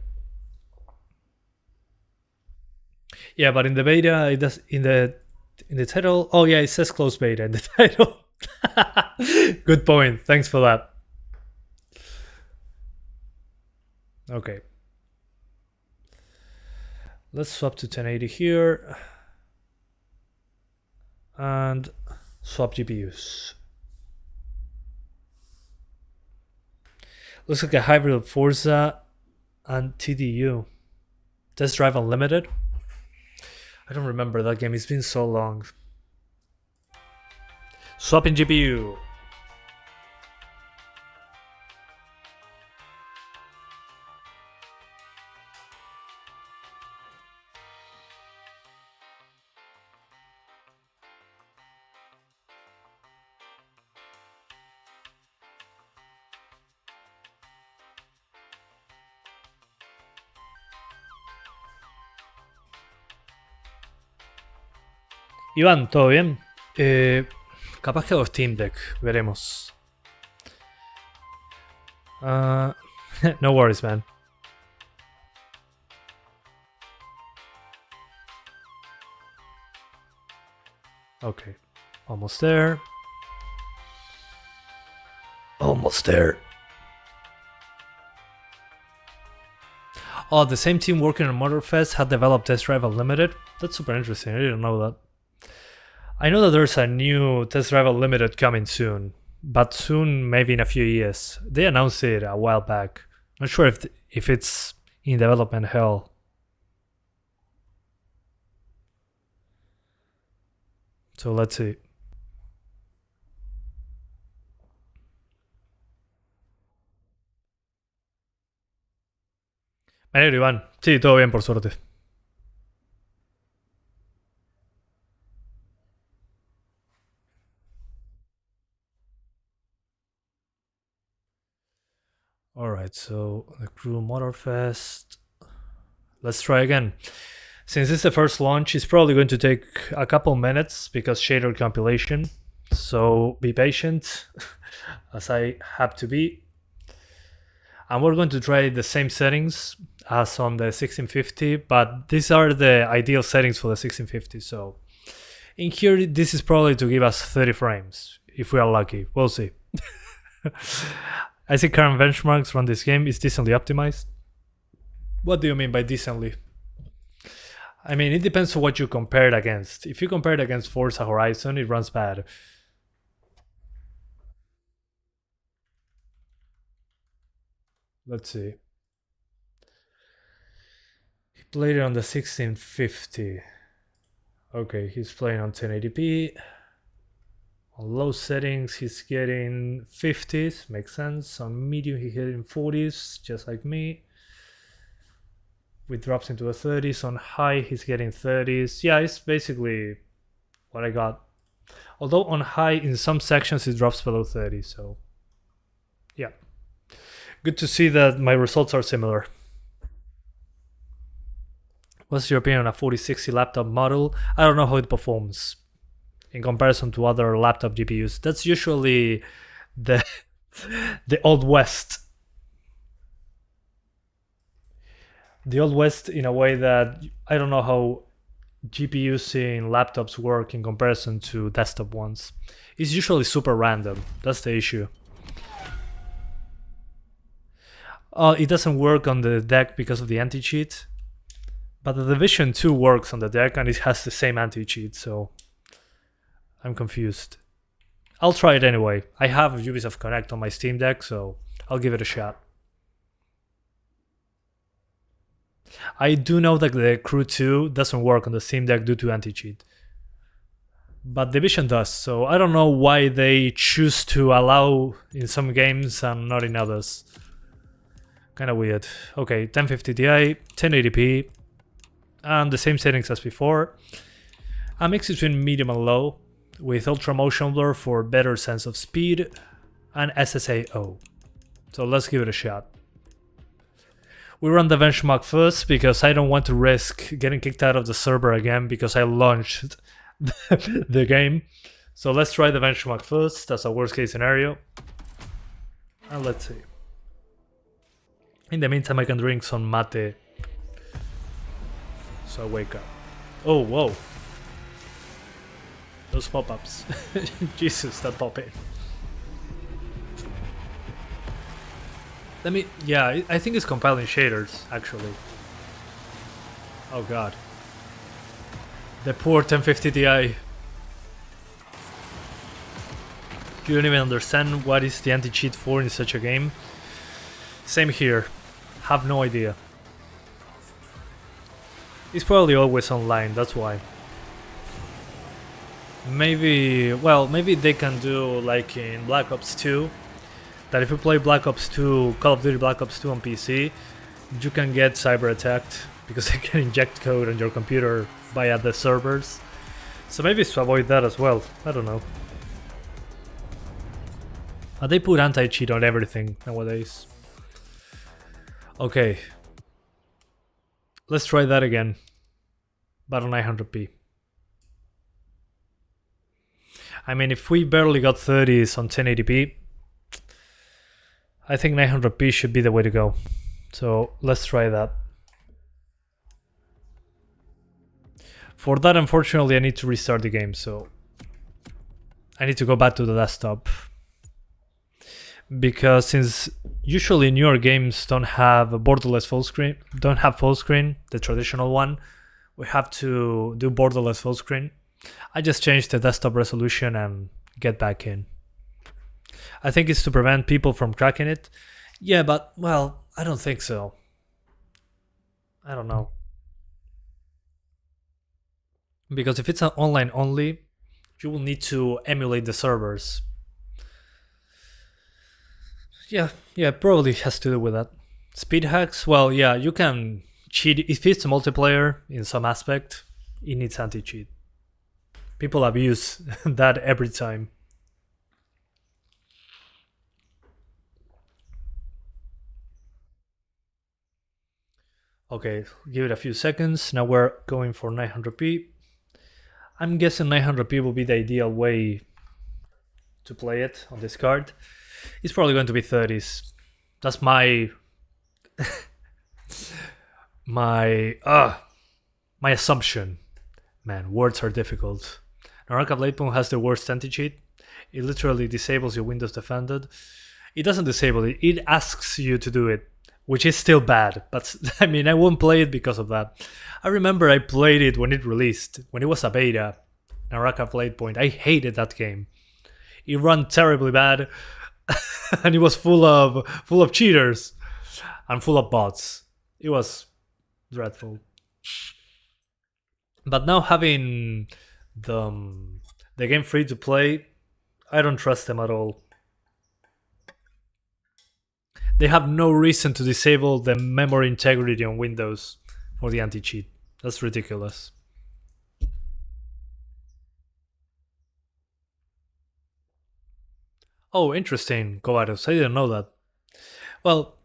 Yeah, but in the beta, it does in the title. Oh yeah, it says closed beta in the title. Good point. Thanks for that. Okay. Let's swap to 1080 here. And swap GPUs. Looks like a hybrid of Forza and TDU. Test Drive Unlimited. I don't remember that game, it's been so long. Swapping GPU. Iván, ¿todo bien? Capaz que hago Steam Deck, veremos. No worries, man. Okay, almost there. Almost there. Oh, the same team working on Motorfest had developed Test Drive Unlimited. That's super interesting, I didn't know that. I know that there's a new Test Drive Unlimited coming soon, but soon, maybe in a few years. They announced it a while back. Not sure if it's in development hell. So let's see. Me alegro, Iván. Sí, todo bien por suerte. Alright, so the crew Motorfest. Let's try again. Since it's the first launch, it's probably going to take a couple minutes because shader compilation. So be patient, as I have to be. And we're going to try the same settings as on the 1650, but these are the ideal settings for the 1650. So in here, this is probably to give us 30 frames, if we are lucky. We'll see. I see current benchmarks run this game is decently optimized. What do you mean by decently? I mean, it depends on what you compare it against. If you compare it against Forza Horizon, it runs bad. Let's see. He played it on the 1650. Okay, he's playing on 1080p. On low settings, he's getting 50s, makes sense. On medium, he's getting 40s, just like me. It drops into the 30s. On high, he's getting 30s. Yeah, it's basically what I got. Although on high, in some sections, it drops below 30, so yeah. Good to see that my results are similar. What's your opinion on a 4060 laptop model? I don't know how it performs. in comparison to other laptop GPUs. That's usually the the Old West. The Old West in a way that I don't know how GPUs in laptops work in comparison to desktop ones. It's usually super random. That's the issue. It doesn't work on the deck because of the anti-cheat, but the Division 2 works on the deck and it has the same anti-cheat, so I'm confused. I'll try it anyway. I have Ubisoft Connect on my Steam Deck, so I'll give it a shot. I do know that the Crew 2 doesn't work on the Steam Deck due to anti-cheat, but Division does, so I don't know why they choose to allow in some games and not in others. Kinda weird. Okay, 1050 Ti, 1080p, and the same settings as before. A mix between medium and low, with ultra motion blur for better sense of speed, and SSAO. So let's give it a shot. We run the benchmark first because I don't want to risk getting kicked out of the server again because I launched the game. So let's try the benchmark first. That's a worst case scenario. And let's see. In the meantime, I can drink some mate. So I wake up. Oh, whoa. Those pop-ups. Jesus, that pop-in. Yeah, I think it's compiling shaders, actually. Oh god. The poor 1050 Ti. You don't even understand what is the anti-cheat for in such a game. Same here. Have no idea. It's probably always online, that's why. Maybe they can do like in Black Ops 2, that if you play Black Ops 2, Call of Duty Black Ops 2 on PC, you can get cyber attacked because they can inject code on your computer via the servers. So maybe it's to avoid that as well, I don't know. They put anti-cheat on everything nowadays. Okay. Let's try that again, but on 900p. I mean, if we barely got 30s on 1080p, I think 900p should be the way to go. So let's try that. For that, unfortunately, I need to restart the game, so I need to go back to the desktop. Because since usually newer games don't have a borderless full screen, the traditional one, we have to do borderless full screen. I just changed the desktop resolution and get back in. I think it's to prevent people from cracking it. Yeah, but, well, I don't think so. I don't know. Because if it's an online only, you will need to emulate the servers. Yeah, probably has to do with that. Speed hacks, well, yeah, you can cheat. If it's a multiplayer in some aspect, it needs anti-cheat. People abuse that every time. Okay, give it a few seconds. Now we're going for 900p. I'm guessing 900p will be the ideal way to play it on this card. It's probably going to be 30s. That's my my assumption. Man, words are difficult. Naraka Bladepoint has the worst anti-cheat. It literally disables your Windows Defended. It doesn't disable it, it asks you to do it, which is still bad, but I mean, I won't play it because of that. I remember I played it when it released, when it was a beta, Naraka Bladepoint. I hated that game. It ran terribly bad, and it was full of cheaters and full of bots. It was dreadful. But now having the game free to play, I don't trust them at all. They have no reason to disable the memory integrity on Windows for the anti-cheat. That's ridiculous. Oh, interesting, Kovaros. I didn't know that. Well,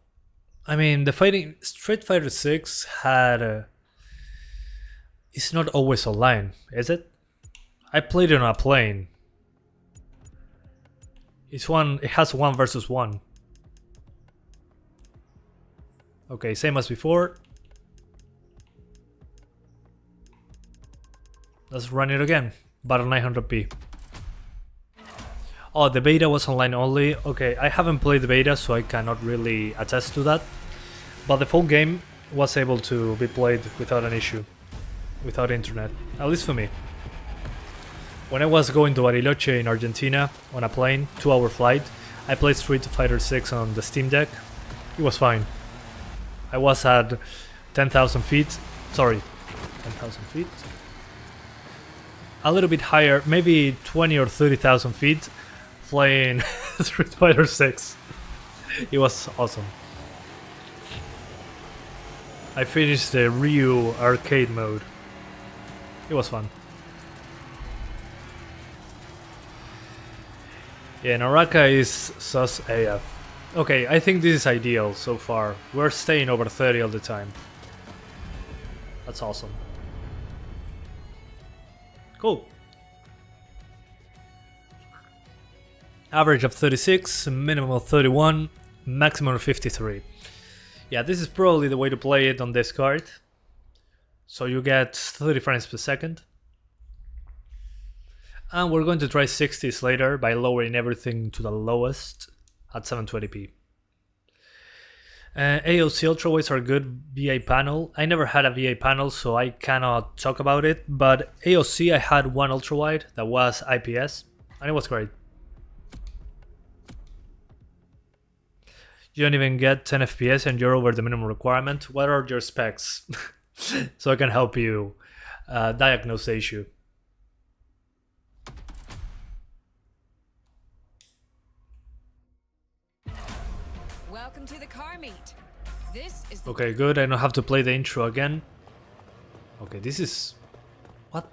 I mean, the Street Fighter 6 had it's not always online, is it? I played it on a plane. It has 1 versus 1. Okay, same as before. Let's run it again. Battle 900p. Oh, the beta was online only. Okay, I haven't played the beta, so I cannot really attest to that. But the full game was able to be played without an issue. Without internet. At least for me. When I was going to Bariloche in Argentina on a plane, 2-hour flight, I played Street Fighter 6 on the Steam Deck. It was fine. I was at 10,000 feet. Sorry, 10,000 feet? A little bit higher, maybe 20 or 30,000 feet, playing Street Fighter 6. It was awesome. I finished the Ryu arcade mode. It was fun. Yeah, Naraka is sus AF. Okay, I think this is ideal so far. We're staying over 30 all the time. That's awesome. Cool. Average of 36, minimum of 31, maximum of 53. Yeah, this is probably the way to play it on this card. So you get 30 frames per second. And we're going to try 60s later by lowering everything to the lowest at 720p. AOC ultrawides are good VA panel. I never had a VA panel, so I cannot talk about it, but AOC I had one ultrawide that was IPS, and it was great. You don't even get 10 FPS and you're over the minimum requirement. What are your specs? So I can help you diagnose the issue. Welcome to the car meet. This is the Okay, good. I don't have to play the intro again. Okay, this is... What?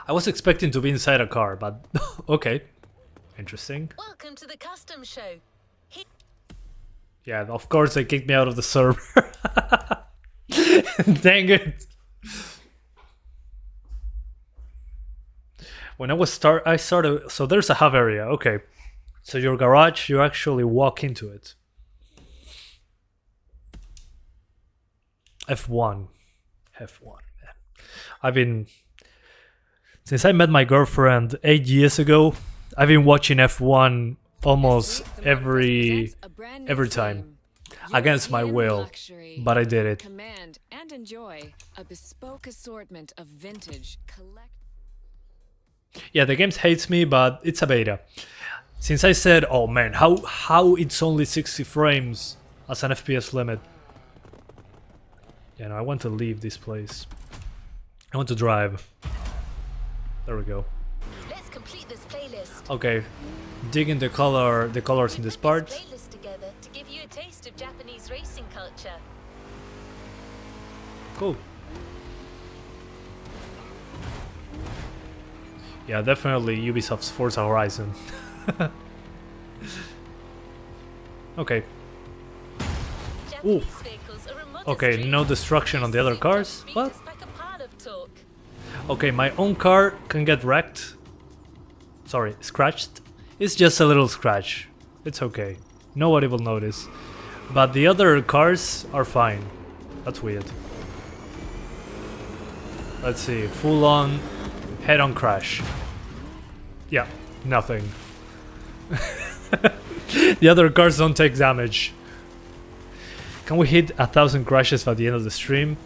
I was expecting to be inside a car, but okay. Interesting. Welcome to the custom show. Yeah, of course they kicked me out of the server. Dang it. When I started, so there's a hub area, okay. So your garage, you actually walk into it. F1. Man. Since I met my girlfriend 8 years ago, I've been watching F1 almost every time. Against my will, but I did it. Command and enjoy a bespoke assortment of vintage collect. Yeah, the game hates me, but it's a beta. Since I said, oh man, how it's only 60 frames as an FPS limit. Yeah, no, I want to leave this place. I want to drive. There we go. Let's complete this playlist. Okay, digging the colors in this part. Playlist together to give you a taste of Japanese racing culture. Cool. Yeah, definitely Ubisoft's Forza Horizon. Okay. Ooh. Okay, no destruction on the other cars. What? Okay, my own car can get wrecked. Sorry, scratched. It's just a little scratch. It's okay. Nobody will notice. But the other cars are fine. That's weird. Let's see. Full on head-on crash. Yeah, nothing. The other cars don't take damage. Can we hit 1,000 crashes by the end of the stream?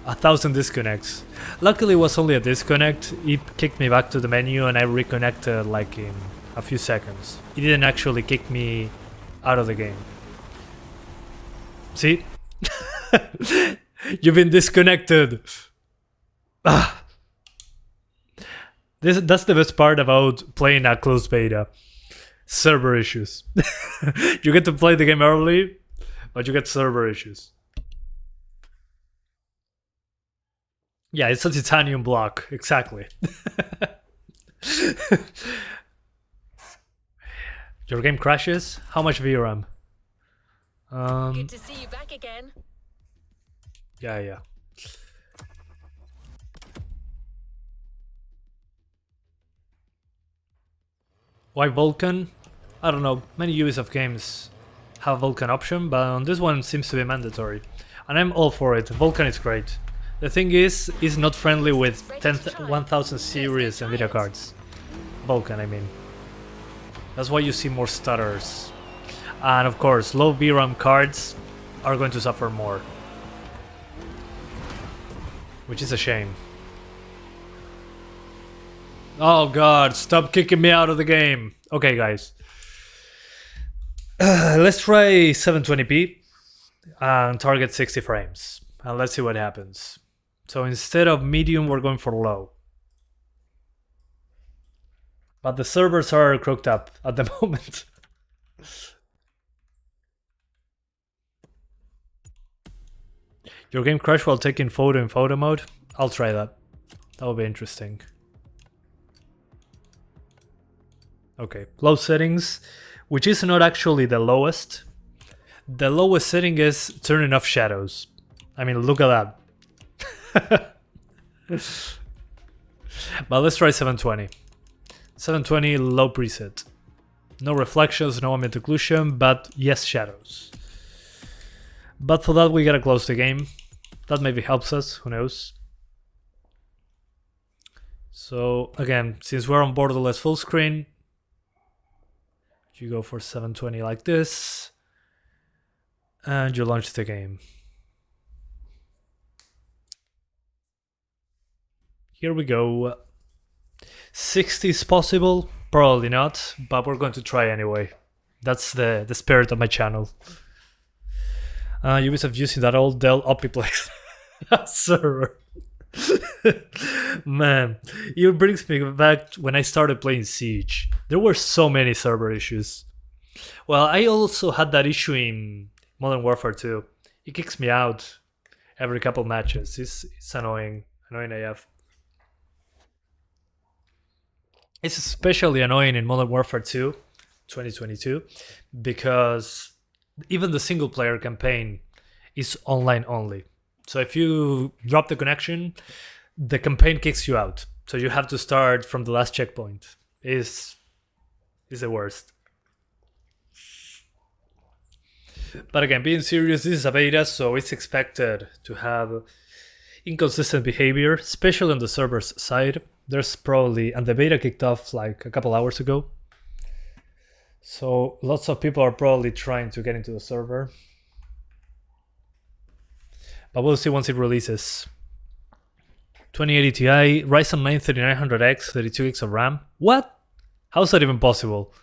1,000 disconnects. Luckily it was only a disconnect. It kicked me back to the menu and I reconnected like in a few seconds. It didn't actually kick me out of the game. See? You've been disconnected. Ah. That's the best part about playing a closed beta. Server issues. You get to play the game early, but you get server issues. Yeah, it's a titanium block, exactly. Your game crashes? How much VRAM? Good to see you back again. Yeah. Why Vulkan? I don't know, many Ubisoft games have Vulkan option, but on this one it seems to be mandatory. And I'm all for it, Vulkan is great. The thing is, it's not friendly with 1000 series Nvidia cards. Vulkan, I mean. That's why you see more stutters. And of course, low VRAM cards are going to suffer more. Which is a shame. Oh god, stop kicking me out of the game. Okay guys. Let's try 720p and target 60 frames. And let's see what happens. So instead of medium, we're going for low. But the servers are crooked up at the moment. Your game crashed while taking photo in photo mode? I'll try that. That will be interesting. Okay, low settings, which is not actually the lowest. The lowest setting is turning off shadows. I mean, look at that. But let's try 720. 720 low preset. No reflections, no ambient occlusion, but yes shadows. But for that we gotta close the game. That maybe helps us, who knows. So again, since we're on borderless full screen, you go for 720 like this, and you launch the game. Here we go. 60 is possible, probably not, but we're going to try anyway. That's the spirit of my channel. Ubisoft using that old Dell Optiplex server. Man, it brings me back when I started playing Siege. There were so many server issues. Well, I also had that issue in Modern Warfare 2. It kicks me out every couple matches. It's annoying AF. It's especially annoying in Modern Warfare 2 2022 because even the single player campaign is online only. So if you drop the connection, the campaign kicks you out. So you have to start from the last checkpoint. Is the worst. But again, being serious, this is a beta, so it's expected to have inconsistent behavior, especially on the server's side. There's probably, and the beta kicked off like a couple hours ago. So lots of people are probably trying to get into the server. But we'll see once it releases. 2080 Ti, Ryzen 9 3900X, 32 gigs of RAM. What? How is that even possible?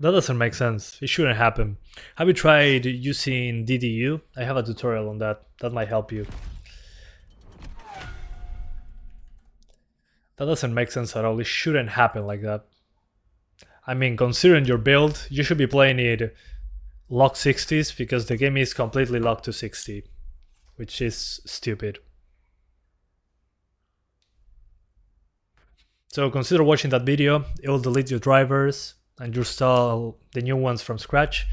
That doesn't make sense. It shouldn't happen. Have you tried using DDU? I have a tutorial on that. That might help you. That doesn't make sense at all. It shouldn't happen like that. I mean, considering your build, you should be playing it locked 60s because the game is completely locked to 60, which is stupid. So consider watching that video. It will delete your drivers and you install the new ones from scratch.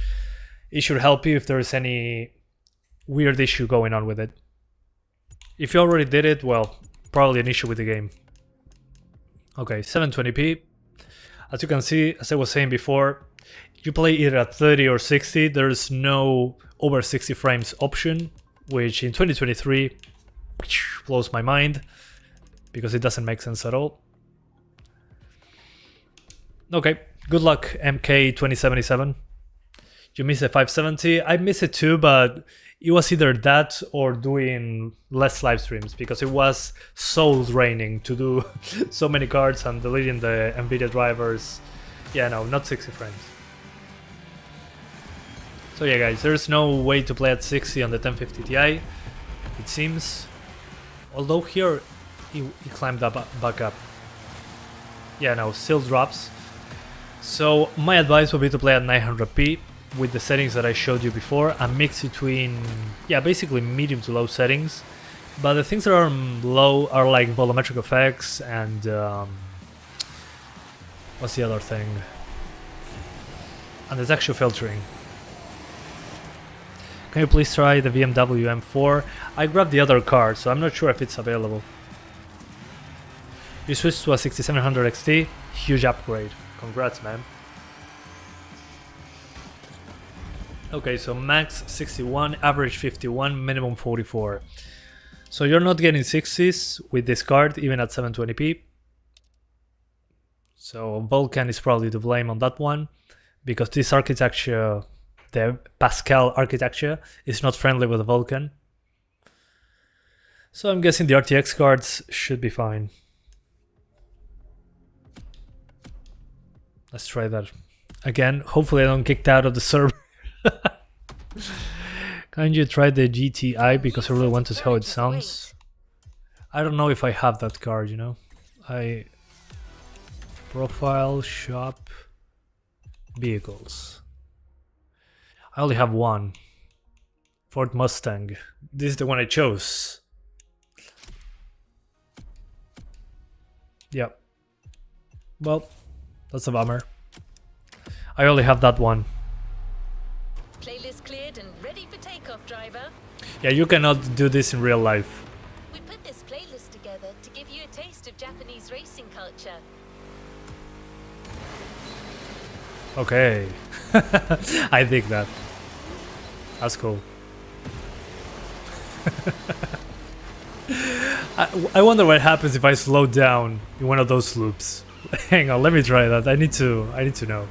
It should help you if there is any weird issue going on with it. If you already did it, well, probably an issue with the game. Okay, 720p. As you can see, as I was saying before, you play either at 30 or 60. There's no over 60 frames option, which in 2023 blows my mind because it doesn't make sense at all. Okay, good luck MK2077. You missed the 570. I missed it too, but it was either that or doing less live streams because it was soul draining to do so many cards and deleting the Nvidia drivers. Yeah, no, not 60 frames. So yeah guys, there's no way to play at 60 on the 1050 Ti, it seems. Although here it climbed up, back up. Yeah, no, still drops. So my advice would be to play at 900p with the settings that I showed you before and mix between, yeah, basically medium to low settings. But the things that are low are like volumetric effects and what's the other thing? And the texture filtering. Can you please try the BMW M4? I grabbed the other card, so I'm not sure if it's available. You switched to a 6700 XT, huge upgrade. Congrats, man. Okay, so max 61, average 51, minimum 44. So you're not getting 60s with this card, even at 720p. So Vulkan is probably to blame on that one, because this architecture, the Pascal architecture, is not friendly with the Vulkan. So I'm guessing the RTX cards should be fine. Let's try that again. Hopefully I don't get kicked out of the server. Can't you try the GTI, because I really want to see how it sounds. I don't know if I have that card, you know. Profile, shop, vehicles. I only have one. Ford Mustang. This is the one I chose. Yep. Well, that's a bummer. I only have that one. Playlist cleared and ready for takeoff, driver. Yeah, you cannot do this in real life. We put this playlist together to give you a taste of Japanese racing culture. Okay. I dig that. That's cool. I wonder what happens if I slow down in one of those loops. Hang on, let me try that. I need to know.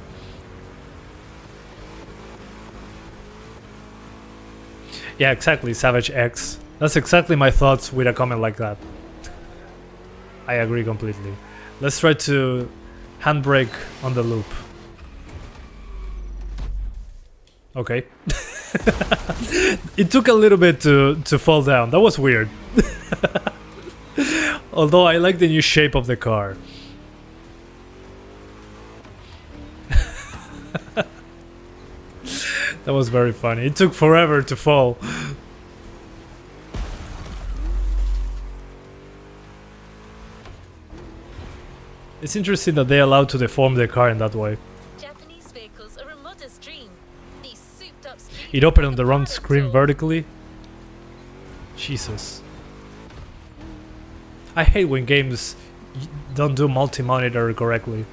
Yeah, exactly, Savage X. That's exactly my thoughts with a comment like that. I agree completely. Let's try to handbrake on the loop. Okay. It took a little bit to fall down. That was weird. Although I like the new shape of the car. That was very funny. It took forever to fall. It's interesting that they allowed to deform the car in that way. Japanese vehicles are a modest dream. These souped up It opened on the wrong screen vertically. Jesus. I hate when games don't do multi-monitor correctly.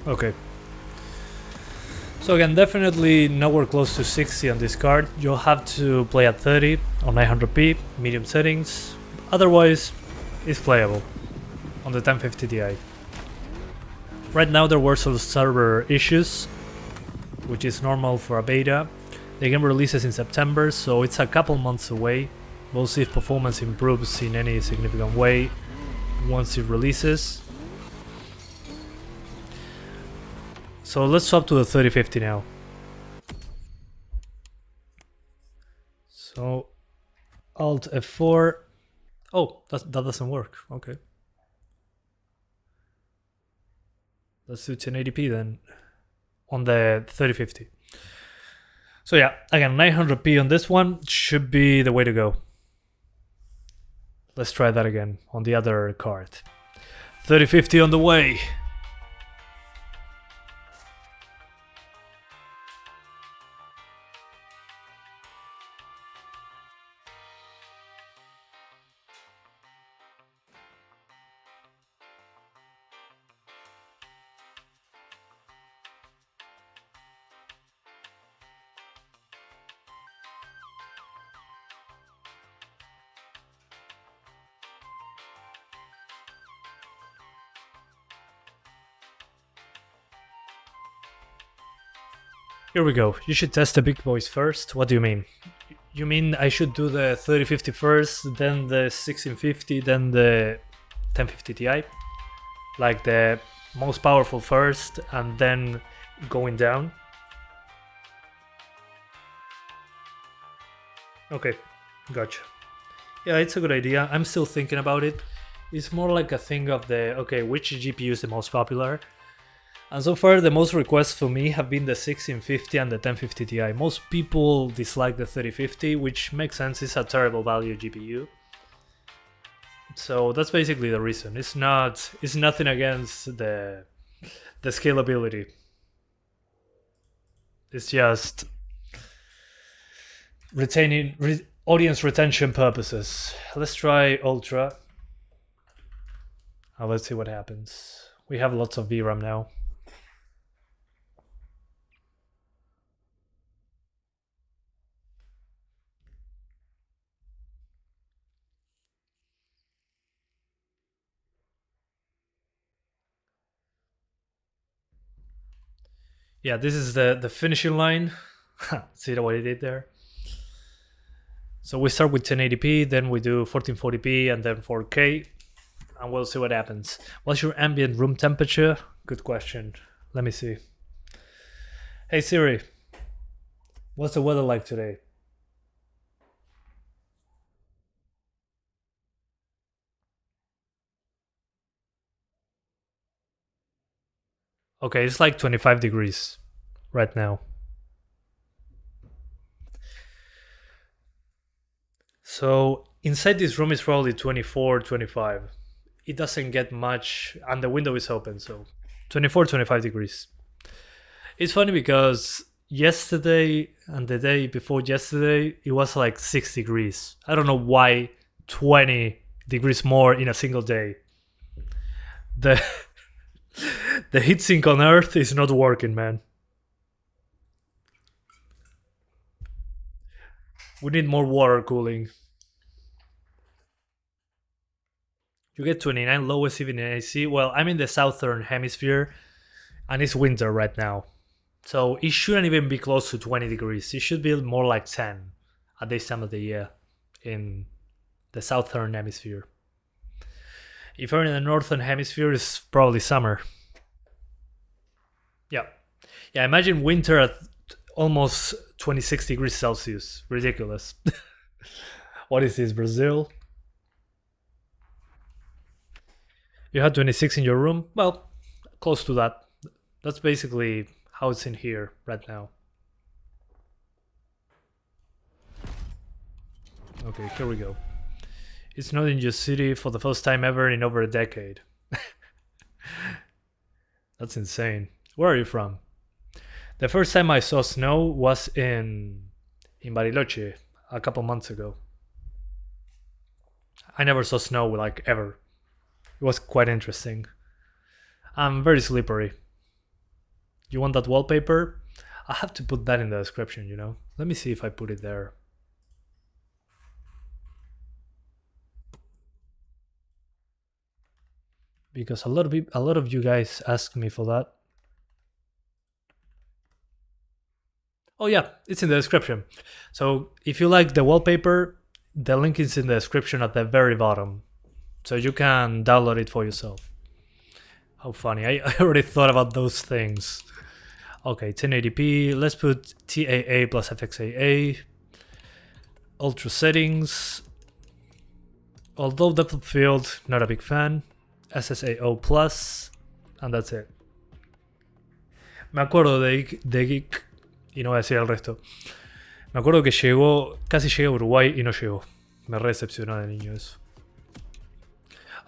Okay. So again, definitely nowhere close to 60 on this card. You'll have to play at 30 on 900p, medium settings. Otherwise, it's playable on the 1050 Ti. Right now there were some server issues, which is normal for a beta. The game releases in September, so it's a couple months away. We'll see if performance improves in any significant way once it releases. So let's swap to the 3050 now. So Alt F4. Oh, that doesn't work. Okay. Let's do 1080p then on the 3050. So yeah, again, 900p on this one should be the way to go. Let's try that again on the other card. 3050 on the way. Here we go. You should test the big boys first. What do you mean? You mean I should do the 3050 first, then the 1650, then the 1050 Ti? Like the most powerful first, and then going down? Okay, gotcha. Yeah, it's a good idea. I'm still thinking about it. It's more like a thing of the, okay, which GPU is the most popular? And so far, the most requests for me have been the 1650 and the 1050 Ti. Most people dislike the 3050, which makes sense. It's a terrible value GPU. So that's basically the reason. It's nothing against the scalability. It's just retaining audience retention purposes. Let's try Ultra. Let's see what happens. We have lots of VRAM now. Yeah, this is the finishing line. See what I did there? So we start with 1080p, then we do 1440p, and then 4K, and we'll see what happens. What's your ambient room temperature? Good question. Let me see. Hey Siri, what's the weather like today? Okay, it's like 25 degrees right now. So inside this room is probably 24, 25. It doesn't get much, and the window is open, so 24, 25 degrees. It's funny because yesterday and the day before yesterday, it was like 6 degrees. I don't know why 20 degrees more in a single day. The heatsink on Earth is not working, man. We need more water cooling. You get 29 lowest even in AC. Well, I'm in the southern hemisphere and it's winter right now. So it shouldn't even be close to 20 degrees. It should be more like 10 at this time of the year in the southern hemisphere. If you're in the northern hemisphere, it's probably summer. Yeah. Yeah, imagine winter at almost 26 degrees Celsius. Ridiculous. What is this, Brazil? You had 26 in your room? Well, close to that. That's basically how it's in here right now. Okay, here we go. It's not in your city for the first time ever in over a decade. That's insane. Where are you from? The first time I saw snow was in Bariloche a couple months ago. I never saw snow like ever. It was quite interesting. I'm very slippery. You want that wallpaper? I have to put that in the description, you know? Let me see if I put it there. Because a lot of you guys ask me for that. Oh yeah, it's in the description. So if you like the wallpaper, the link is in the description at the very bottom. So you can download it for yourself. How funny, I already thought about those things. Okay, 1080p, let's put TAA plus FXAA. Ultra settings. Although depth of field, not a big fan. SSAO plus, and that's it. Me acuerdo de Geek, y no voy a decir el resto. Me acuerdo que casi llega a Uruguay y no llegó. Me recepcionó de niño eso.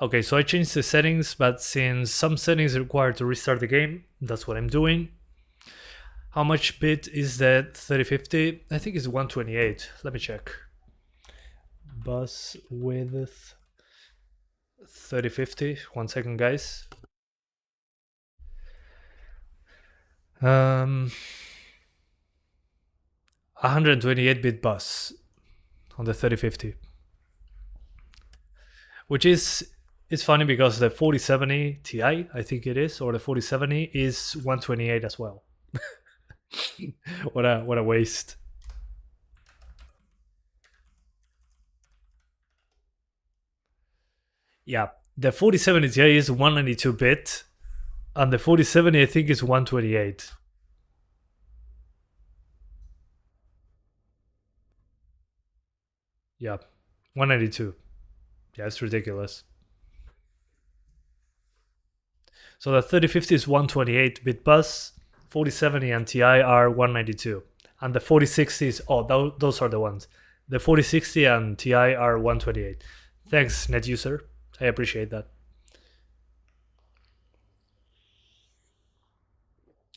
Okay, so I changed the settings, but since some settings require to restart the game, that's what I'm doing. How much bit is that 3050? I think it's 128. Let me check. Bus width 3050. 1 second, guys. 128-bit bus on the 3050, which is it's funny because the 4070 Ti, I think it is, or the 4070 is 128 as well. What a waste. Yeah, the 4070 Ti is 192-bit, and the 4070 I think is 128. Yeah, 192. Yeah, it's ridiculous. So the 3050 is 128-bit bus, 4070 and Ti are 192, and the 4060 is those are the ones. The 4060 and Ti are 128. Thanks, net user. I appreciate that.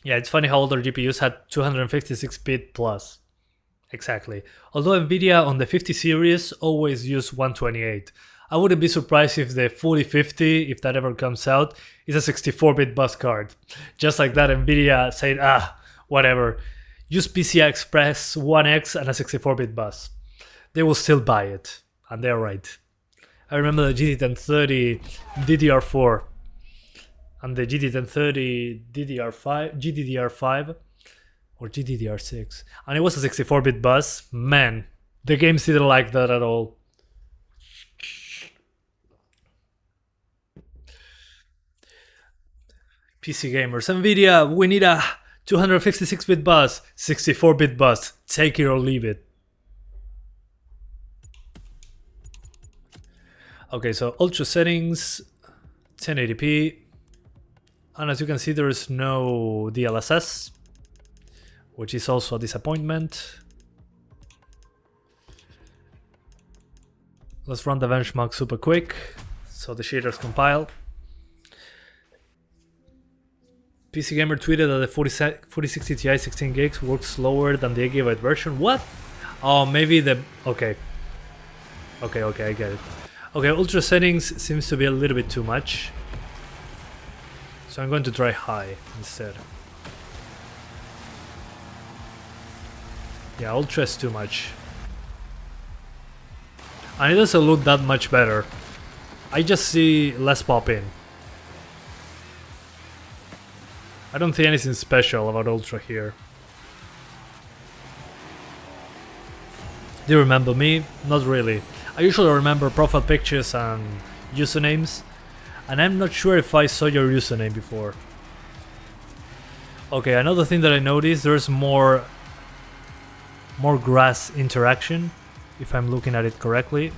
Yeah, it's funny how older GPUs had 256-bit plus. Exactly. Although Nvidia on the 50 series always use 128. I wouldn't be surprised if the 4050, if that ever comes out, is a 64-bit bus card. Just like that, Nvidia said, whatever. Use PCI Express 1X and a 64-bit bus. They will still buy it. And they're right. I remember the GT1030 DDr4 and the GT1030 GDDR5 or GDDR6, and it was a 64-bit bus. Man, the games didn't like that at all. PC gamers, Nvidia, we need a 256-bit bus, 64-bit bus, take it or leave it. Okay, so ultra settings, 1080p, and as you can see there is no DLSS, which is also a disappointment. Let's run the benchmark super quick so the shaders compile. PC Gamer tweeted that the 4060 Ti 16 gigs works slower than the 8GB version. What? Oh, maybe the... Okay, I get it. Okay, ultra settings seems to be a little bit too much. So I'm going to try high instead. Yeah, ultra is too much. And it doesn't look that much better. I just see less pop in. I don't see anything special about ultra here. Do you remember me? Not really. I usually remember profile pictures and usernames, and I'm not sure if I saw your username before. Okay, another thing that I noticed, there's more grass interaction, if I'm looking at it correctly.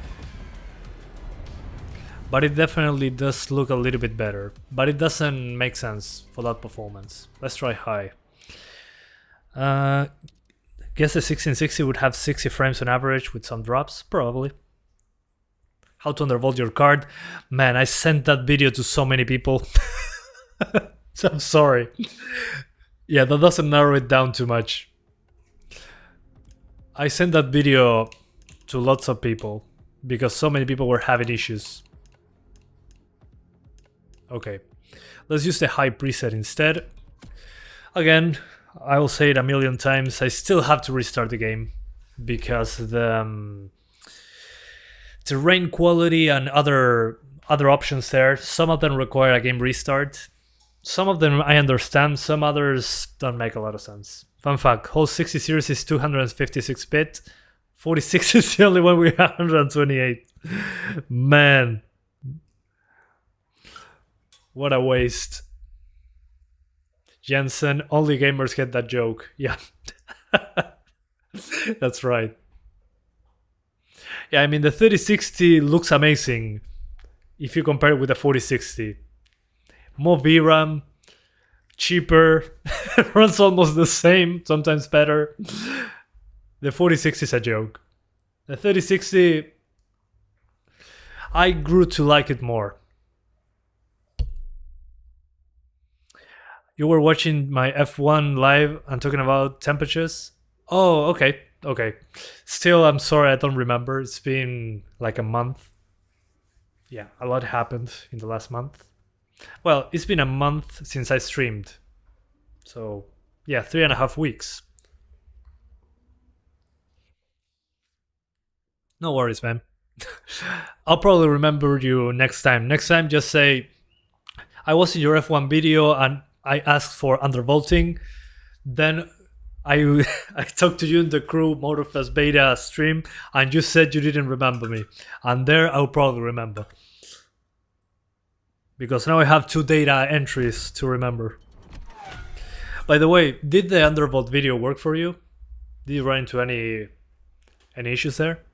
But it definitely does look a little bit better, but it doesn't make sense for that performance. Let's try high. Guess the 1660 would have 60 frames on average with some drops, probably. How to undervolt your card. Man, I sent that video to so many people. So I'm sorry. Yeah, that doesn't narrow it down too much. I sent that video to lots of people because so many people were having issues. Okay, let's use the high preset instead. Again, I will say it a million times, I still have to restart the game because the terrain quality and other options there, some of them require a game restart. Some of them I understand, some others don't make a lot of sense. Fun fact, whole 60 series is 256-bit, 46 is the only one we have 128. Man. What a waste. Jensen, only gamers get that joke. Yeah. That's right. Yeah, I mean, the 3060 looks amazing if you compare it with the 4060. More VRAM, cheaper, runs almost the same, sometimes better. The 4060 is a joke. The 3060, I grew to like it more. You were watching my F1 live and talking about temperatures? Oh, okay. Still, I'm sorry, I don't remember. It's been like a month. Yeah, a lot happened in the last month. Well, it's been a month since I streamed. So, yeah, 3.5 weeks. No worries, man. I'll probably remember you next time. Next time, just say, I was in your F1 video and I asked for undervolting. Then I talked to you in the crew Motorfest beta stream and you said you didn't remember me. And there I'll probably remember. Because now I have 2 data entries to remember. By the way, did the undervolt video work for you? Did you run into any issues there?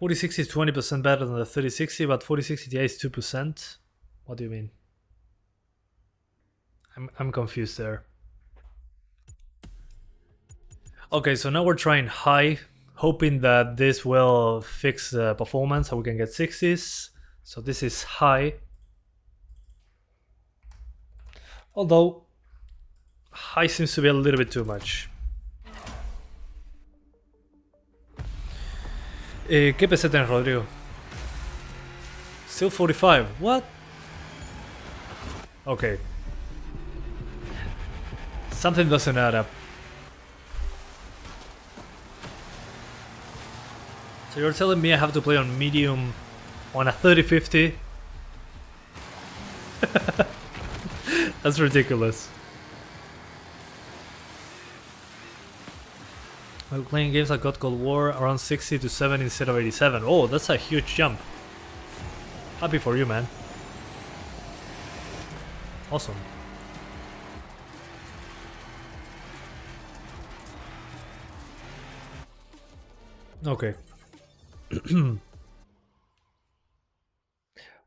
.4060 is 20% better than the 3060, but 4060 Ti is 2%. What do you mean? I'm confused there. Okay, so now we're trying high, hoping that this will fix the performance so we can get 60s. So this is high. Although high seems to be a little bit too much. ¿Qué PC tenés, Rodrigo? Still 45. What? Okay. Something doesn't add up. So you're telling me I have to play on medium on a 3050? That's ridiculous. While playing games like God Cold War around 60 to 70 instead of 87. Oh, that's a huge jump. Happy for you, man. Awesome. Okay.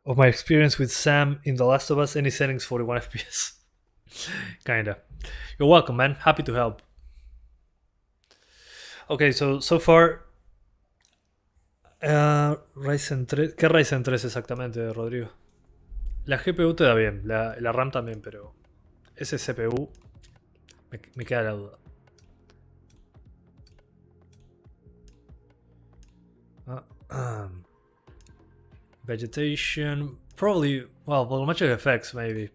Of my experience with Sam in The Last of Us, any settings 41 FPS. Kinda. You're welcome, man. Happy to help. Okay, so far Ryzen 3. ¿Qué Ryzen 3 exactamente, Rodrigo? La GPU te da bien, la RAM también, pero ese CPU me queda la duda. Vegetation, probably, well, volumetric effects maybe.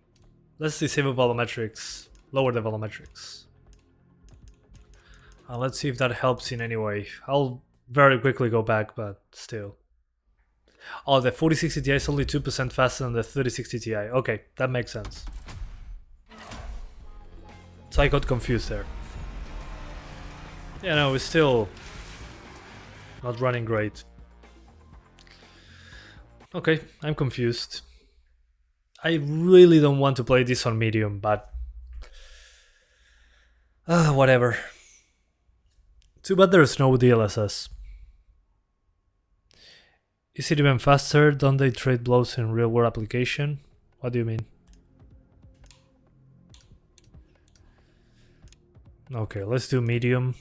Let's disable volumetrics, lower the volumetrics. Let's see if that helps in any way. I'll very quickly go back, but still. Oh, the 4060 Ti is only 2% faster than the 3060 Ti. Okay, that makes sense. So I got confused there. Yeah, no, it's still not running great. Okay, I'm confused. I really don't want to play this on medium, but whatever. Too bad there's no DLSS. Is it even faster? Don't they trade blows in real world application? What do you mean? Okay, let's do medium.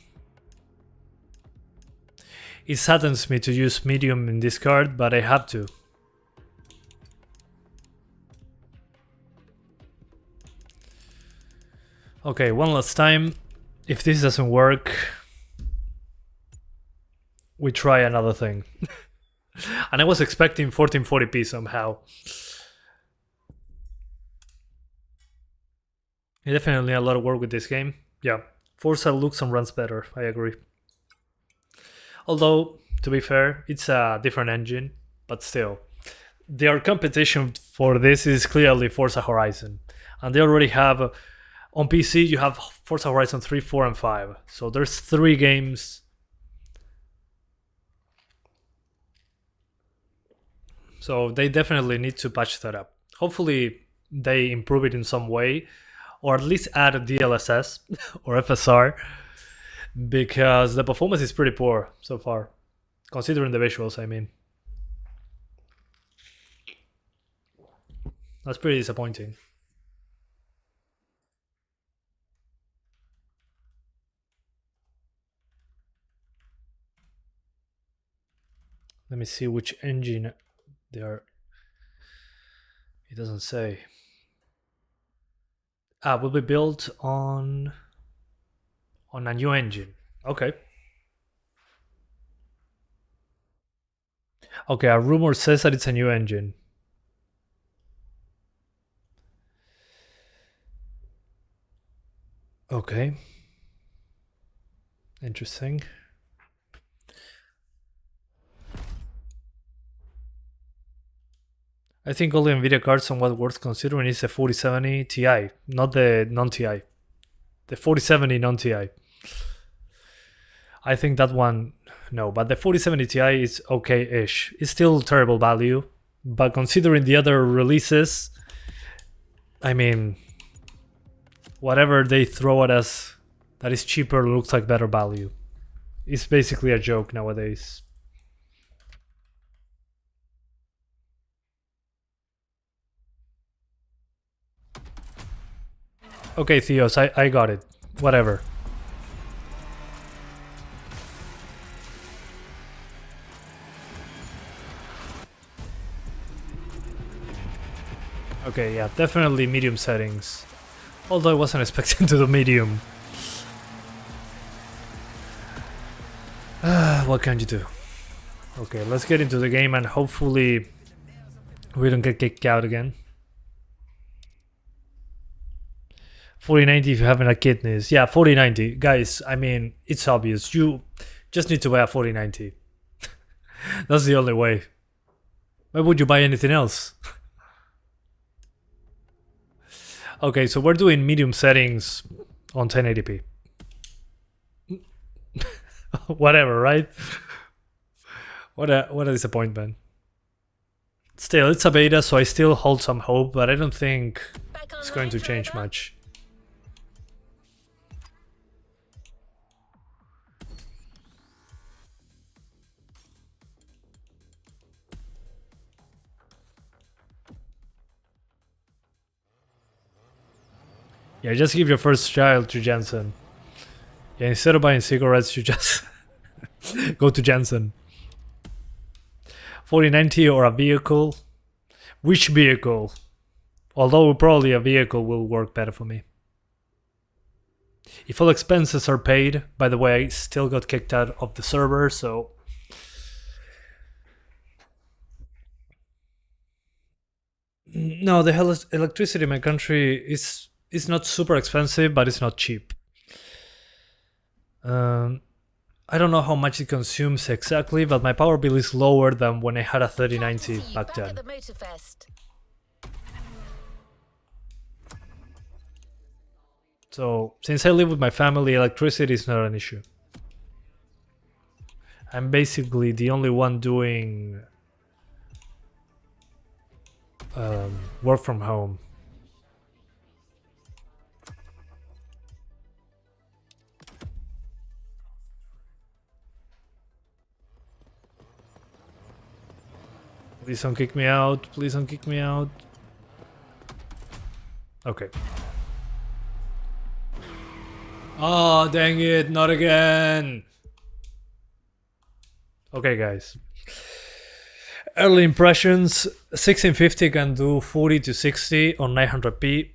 It saddens me to use medium in this card, but I have to. Okay, one last time. If this doesn't work, we try another thing. And I was expecting 1440p somehow. You definitely need a lot of work with this game. Yeah, Forza looks and runs better, I agree. Although, to be fair, it's a different engine, but still. Their competition for this is clearly Forza Horizon. And they already have, on PC, you have Forza Horizon 3, 4, and 5. So there's 3 games. So they definitely need to patch that up. Hopefully they improve it in some way, or at least add a DLSS or FSR, because the performance is pretty poor so far, considering the visuals, I mean. That's pretty disappointing. Let me see which engine they are. It doesn't say. Will be built on a new engine. Okay. Okay, a rumor says that it's a new engine. Okay. Interesting. I think all the Nvidia cards somewhat worth considering is the 4070 Ti, not the non-Ti. The 4070 non-Ti. I think that one, no, but the 4070 Ti is okay-ish. It's still terrible value, but considering the other releases, I mean, whatever they throw at us that is cheaper looks like better value. It's basically a joke nowadays. Okay, Theos, I got it. Whatever. Okay, yeah, definitely medium settings. Although I wasn't expecting to do medium. What can you do? Okay, let's get into the game and hopefully we don't get kicked out again. 4090 if you haven't had kidneys. Yeah, 4090. Guys, I mean, it's obvious. You just need to buy a 4090. That's the only way. Why would you buy anything else? Okay, so we're doing medium settings on 1080p. Whatever, right? What a disappointment. Still, it's a beta, so I still hold some hope, but I don't think it's going to change much. Yeah, just give your first child to Jensen. Yeah, instead of buying cigarettes, you just go to Jensen. 4090 or a vehicle? Which vehicle? Although probably a vehicle will work better for me. If all expenses are paid, by the way, I still got kicked out of the server, so... No, the electricity in my country is not super expensive, but it's not cheap. I don't know how much it consumes exactly, but my power bill is lower than when I had a 3090 back then. At the Motorfest. So, since I live with my family, electricity is not an issue. I'm basically the only one doing work from home. Please don't kick me out. Please don't kick me out. Okay. Oh, dang it. Not again. Okay, guys. Early impressions. 1650 can do 40 to 60 on 900p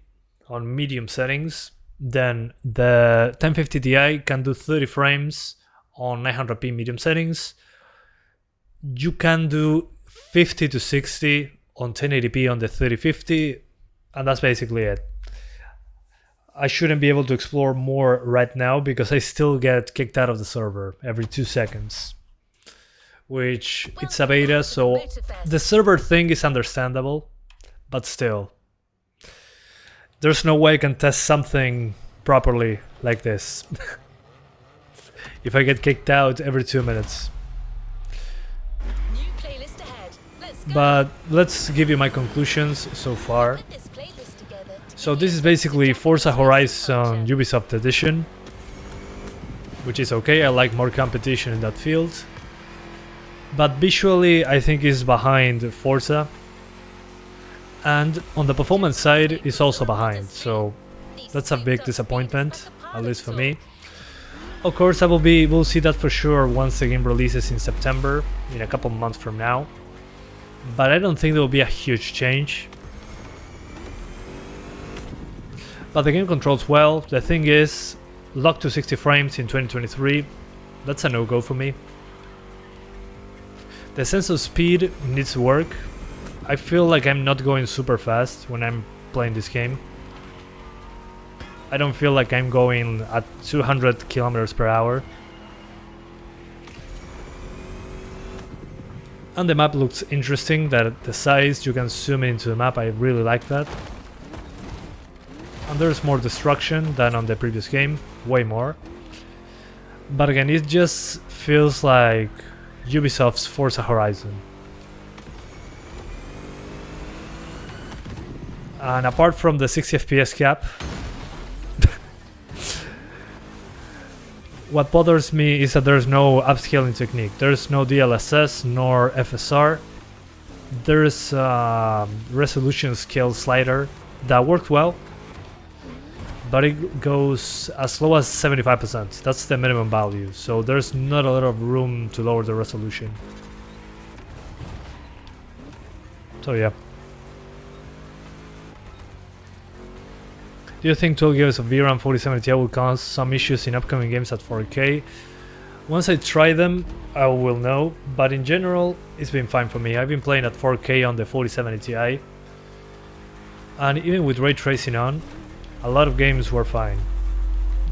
on medium settings. Then the 1050 Ti can do 30 frames on 900p medium settings. You can do 50 to 60 on 1080p on the 3050, and that's basically it. I shouldn't be able to explore more right now because I still get kicked out of the server every 2 seconds. Which, it's a beta, so the server thing is understandable, but still. There's no way I can test something properly like this. If I get kicked out every 2 minutes. But let's give you my conclusions so far. So this is basically Forza Horizon Ubisoft edition, which is okay. I like more competition in that field. But visually I think it's behind Forza. And on the performance side it's also behind, so that's a big disappointment, at least for me. Of course we'll see that for sure once the game releases in September, in a couple months from now. But I don't think there will be a huge change. But the game controls well. The thing is, locked to 60 frames in 2023, that's a no-go for me. The sense of speed needs work. I feel like I'm not going super fast when I'm playing this game. I don't feel like I'm going at 200 kilometers per hour. And the map looks interesting, that the size, you can zoom into the map, I really like that. And there's more destruction than on the previous game, way more. But again, it just feels like Ubisoft's Forza Horizon. And apart from the 60 FPS cap, what bothers me is that there's no upscaling technique. There's no DLSS nor FSR. There's a resolution scale slider that worked well, but it goes as low as 75%. That's the minimum value, so there's not a lot of room to lower the resolution. So yeah. Do you think 12 GB of VRAM 4070 Ti will cause some issues in upcoming games at 4K? Once I try them, I will know, but in general, it's been fine for me. I've been playing at 4K on the 4070 Ti, and even with ray tracing on, a lot of games were fine.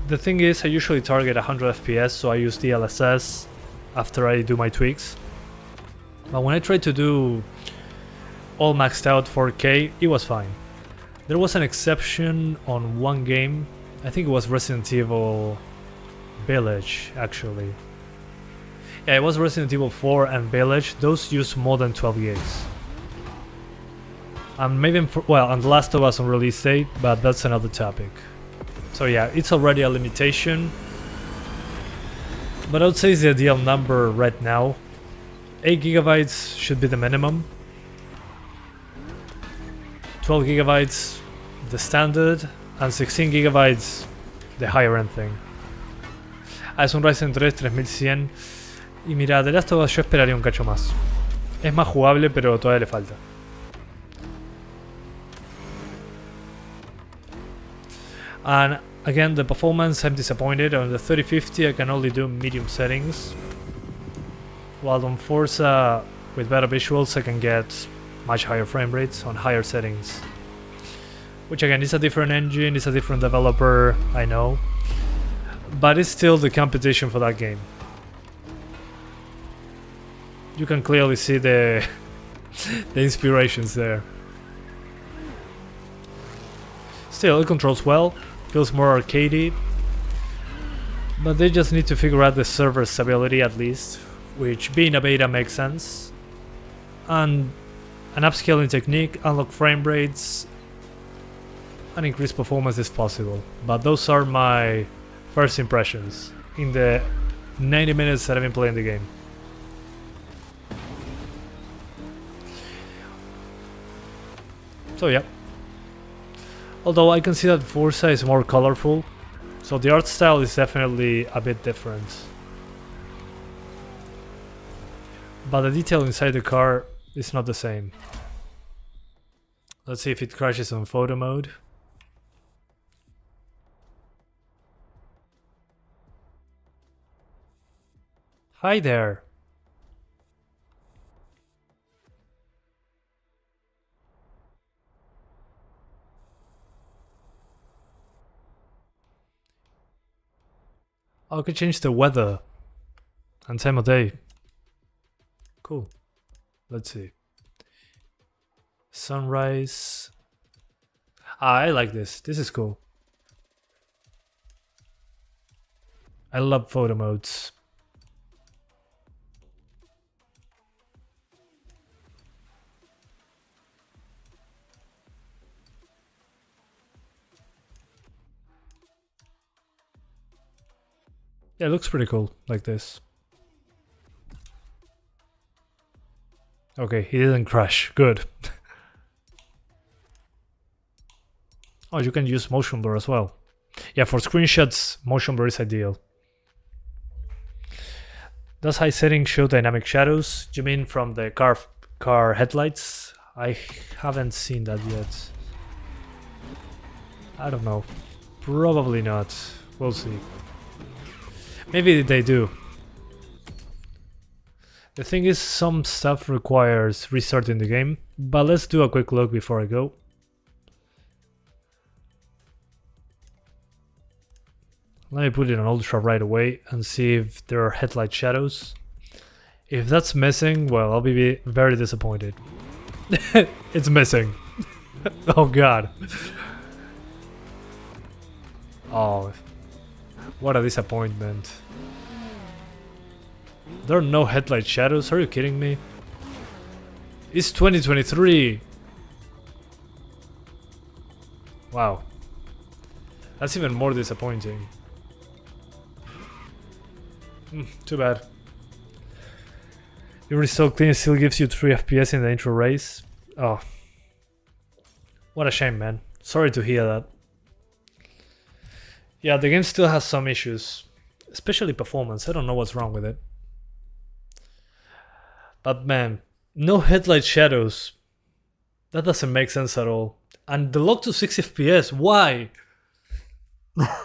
The thing is, I usually target 100 FPS, so I use DLSS after I do my tweaks. But when I tried to do all maxed out 4K, it was fine. There was an exception on one game. I think it was Resident Evil Village, actually. Yeah, it was Resident Evil 4 and Village. Those use more than 12 gigs. And maybe, and The Last of Us on release date, but that's another topic. So yeah, it's already a limitation. But I would say it's the ideal number right now. 8 gigabytes should be the minimum. 12 gigabytes the standard, and 16 gigabytes the higher end thing. Es un Ryzen 3 3100 y mira, The Last of Us yo esperaría un cacho más. Es más jugable, pero todavía le falta. And again, the performance, I'm disappointed. On the 3050 I can only do medium settings, while on Forza with better visuals I can get much higher frame rates on higher settings. Which again is a different engine, it's a different developer, I know. But it's still the competition for that game. You can clearly see the the inspirations there. Still, it controls well, feels more arcadey. But they just need to figure out the server stability at least, which being a beta makes sense. And an upscaling technique, unlock frame rates, and increase performance is possible. But those are my first impressions in the 90 minutes that I've been playing the game. So yeah. Although I can see that Forza is more colorful, so the art style is definitely a bit different. But the detail inside the car is not the same. Let's see if it crashes on photo mode. Hi there. Oh, I could change the weather and time of day. Cool. Let's see. Sunrise. I like this. This is cool. I love photo modes. Yeah, it looks pretty cool like this. Okay, he didn't crash. Good. Oh, you can use motion blur as well. Yeah, for screenshots, motion blur is ideal. Does high settings show dynamic shadows? You mean from the car headlights? I haven't seen that yet. I don't know. Probably not. We'll see. Maybe they do. The thing is, some stuff requires restarting the game, but let's do a quick look before I go. Let me put it on ultra right away and see if there are headlight shadows. If that's missing, well, I'll be very disappointed. It's missing. Oh god. Oh, what a disappointment. There are no headlight shadows, are you kidding me? It's 2023! Wow. That's even more disappointing. Too bad. You restore clean still gives you 3 FPS in the intro race. Oh. What a shame, man. Sorry to hear that. Yeah, the game still has some issues. Especially performance, I don't know what's wrong with it. But man, no headlight shadows. That doesn't make sense at all. And the lock to 6 FPS, why? That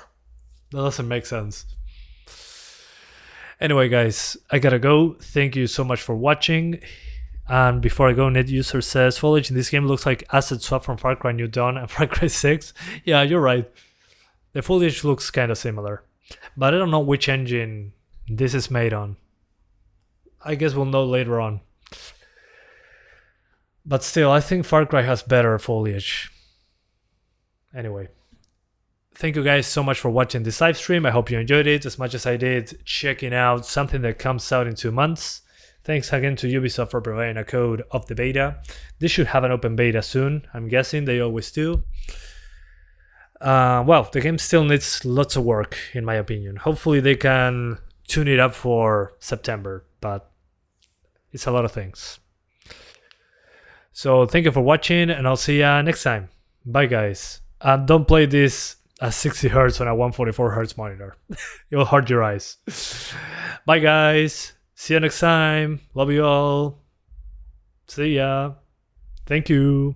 doesn't make sense. Anyway, guys, I gotta go. Thank you so much for watching. And before I go, NetUser says, foliage in this game looks like asset swap from Far Cry New Dawn and Far Cry 6. Yeah, you're right. The foliage looks kind of similar. But I don't know which engine this is made on. I guess we'll know later on. But still, I think Far Cry has better foliage. Anyway. Thank you guys so much for watching this live stream. I hope you enjoyed it as much as I did checking out something that comes out in 2 months. Thanks again to Ubisoft for providing a code of the beta. This should have an open beta soon. I'm guessing they always do. Well, the game still needs lots of work, in my opinion. Hopefully they can tune it up for September, but it's a lot of things. So thank you for watching, and I'll see ya next time. Bye, guys. And don't play this at 60 Hz on a 144 Hz monitor. It will hurt your eyes. Bye, guys. See you next time. Love you all. See ya. Thank you.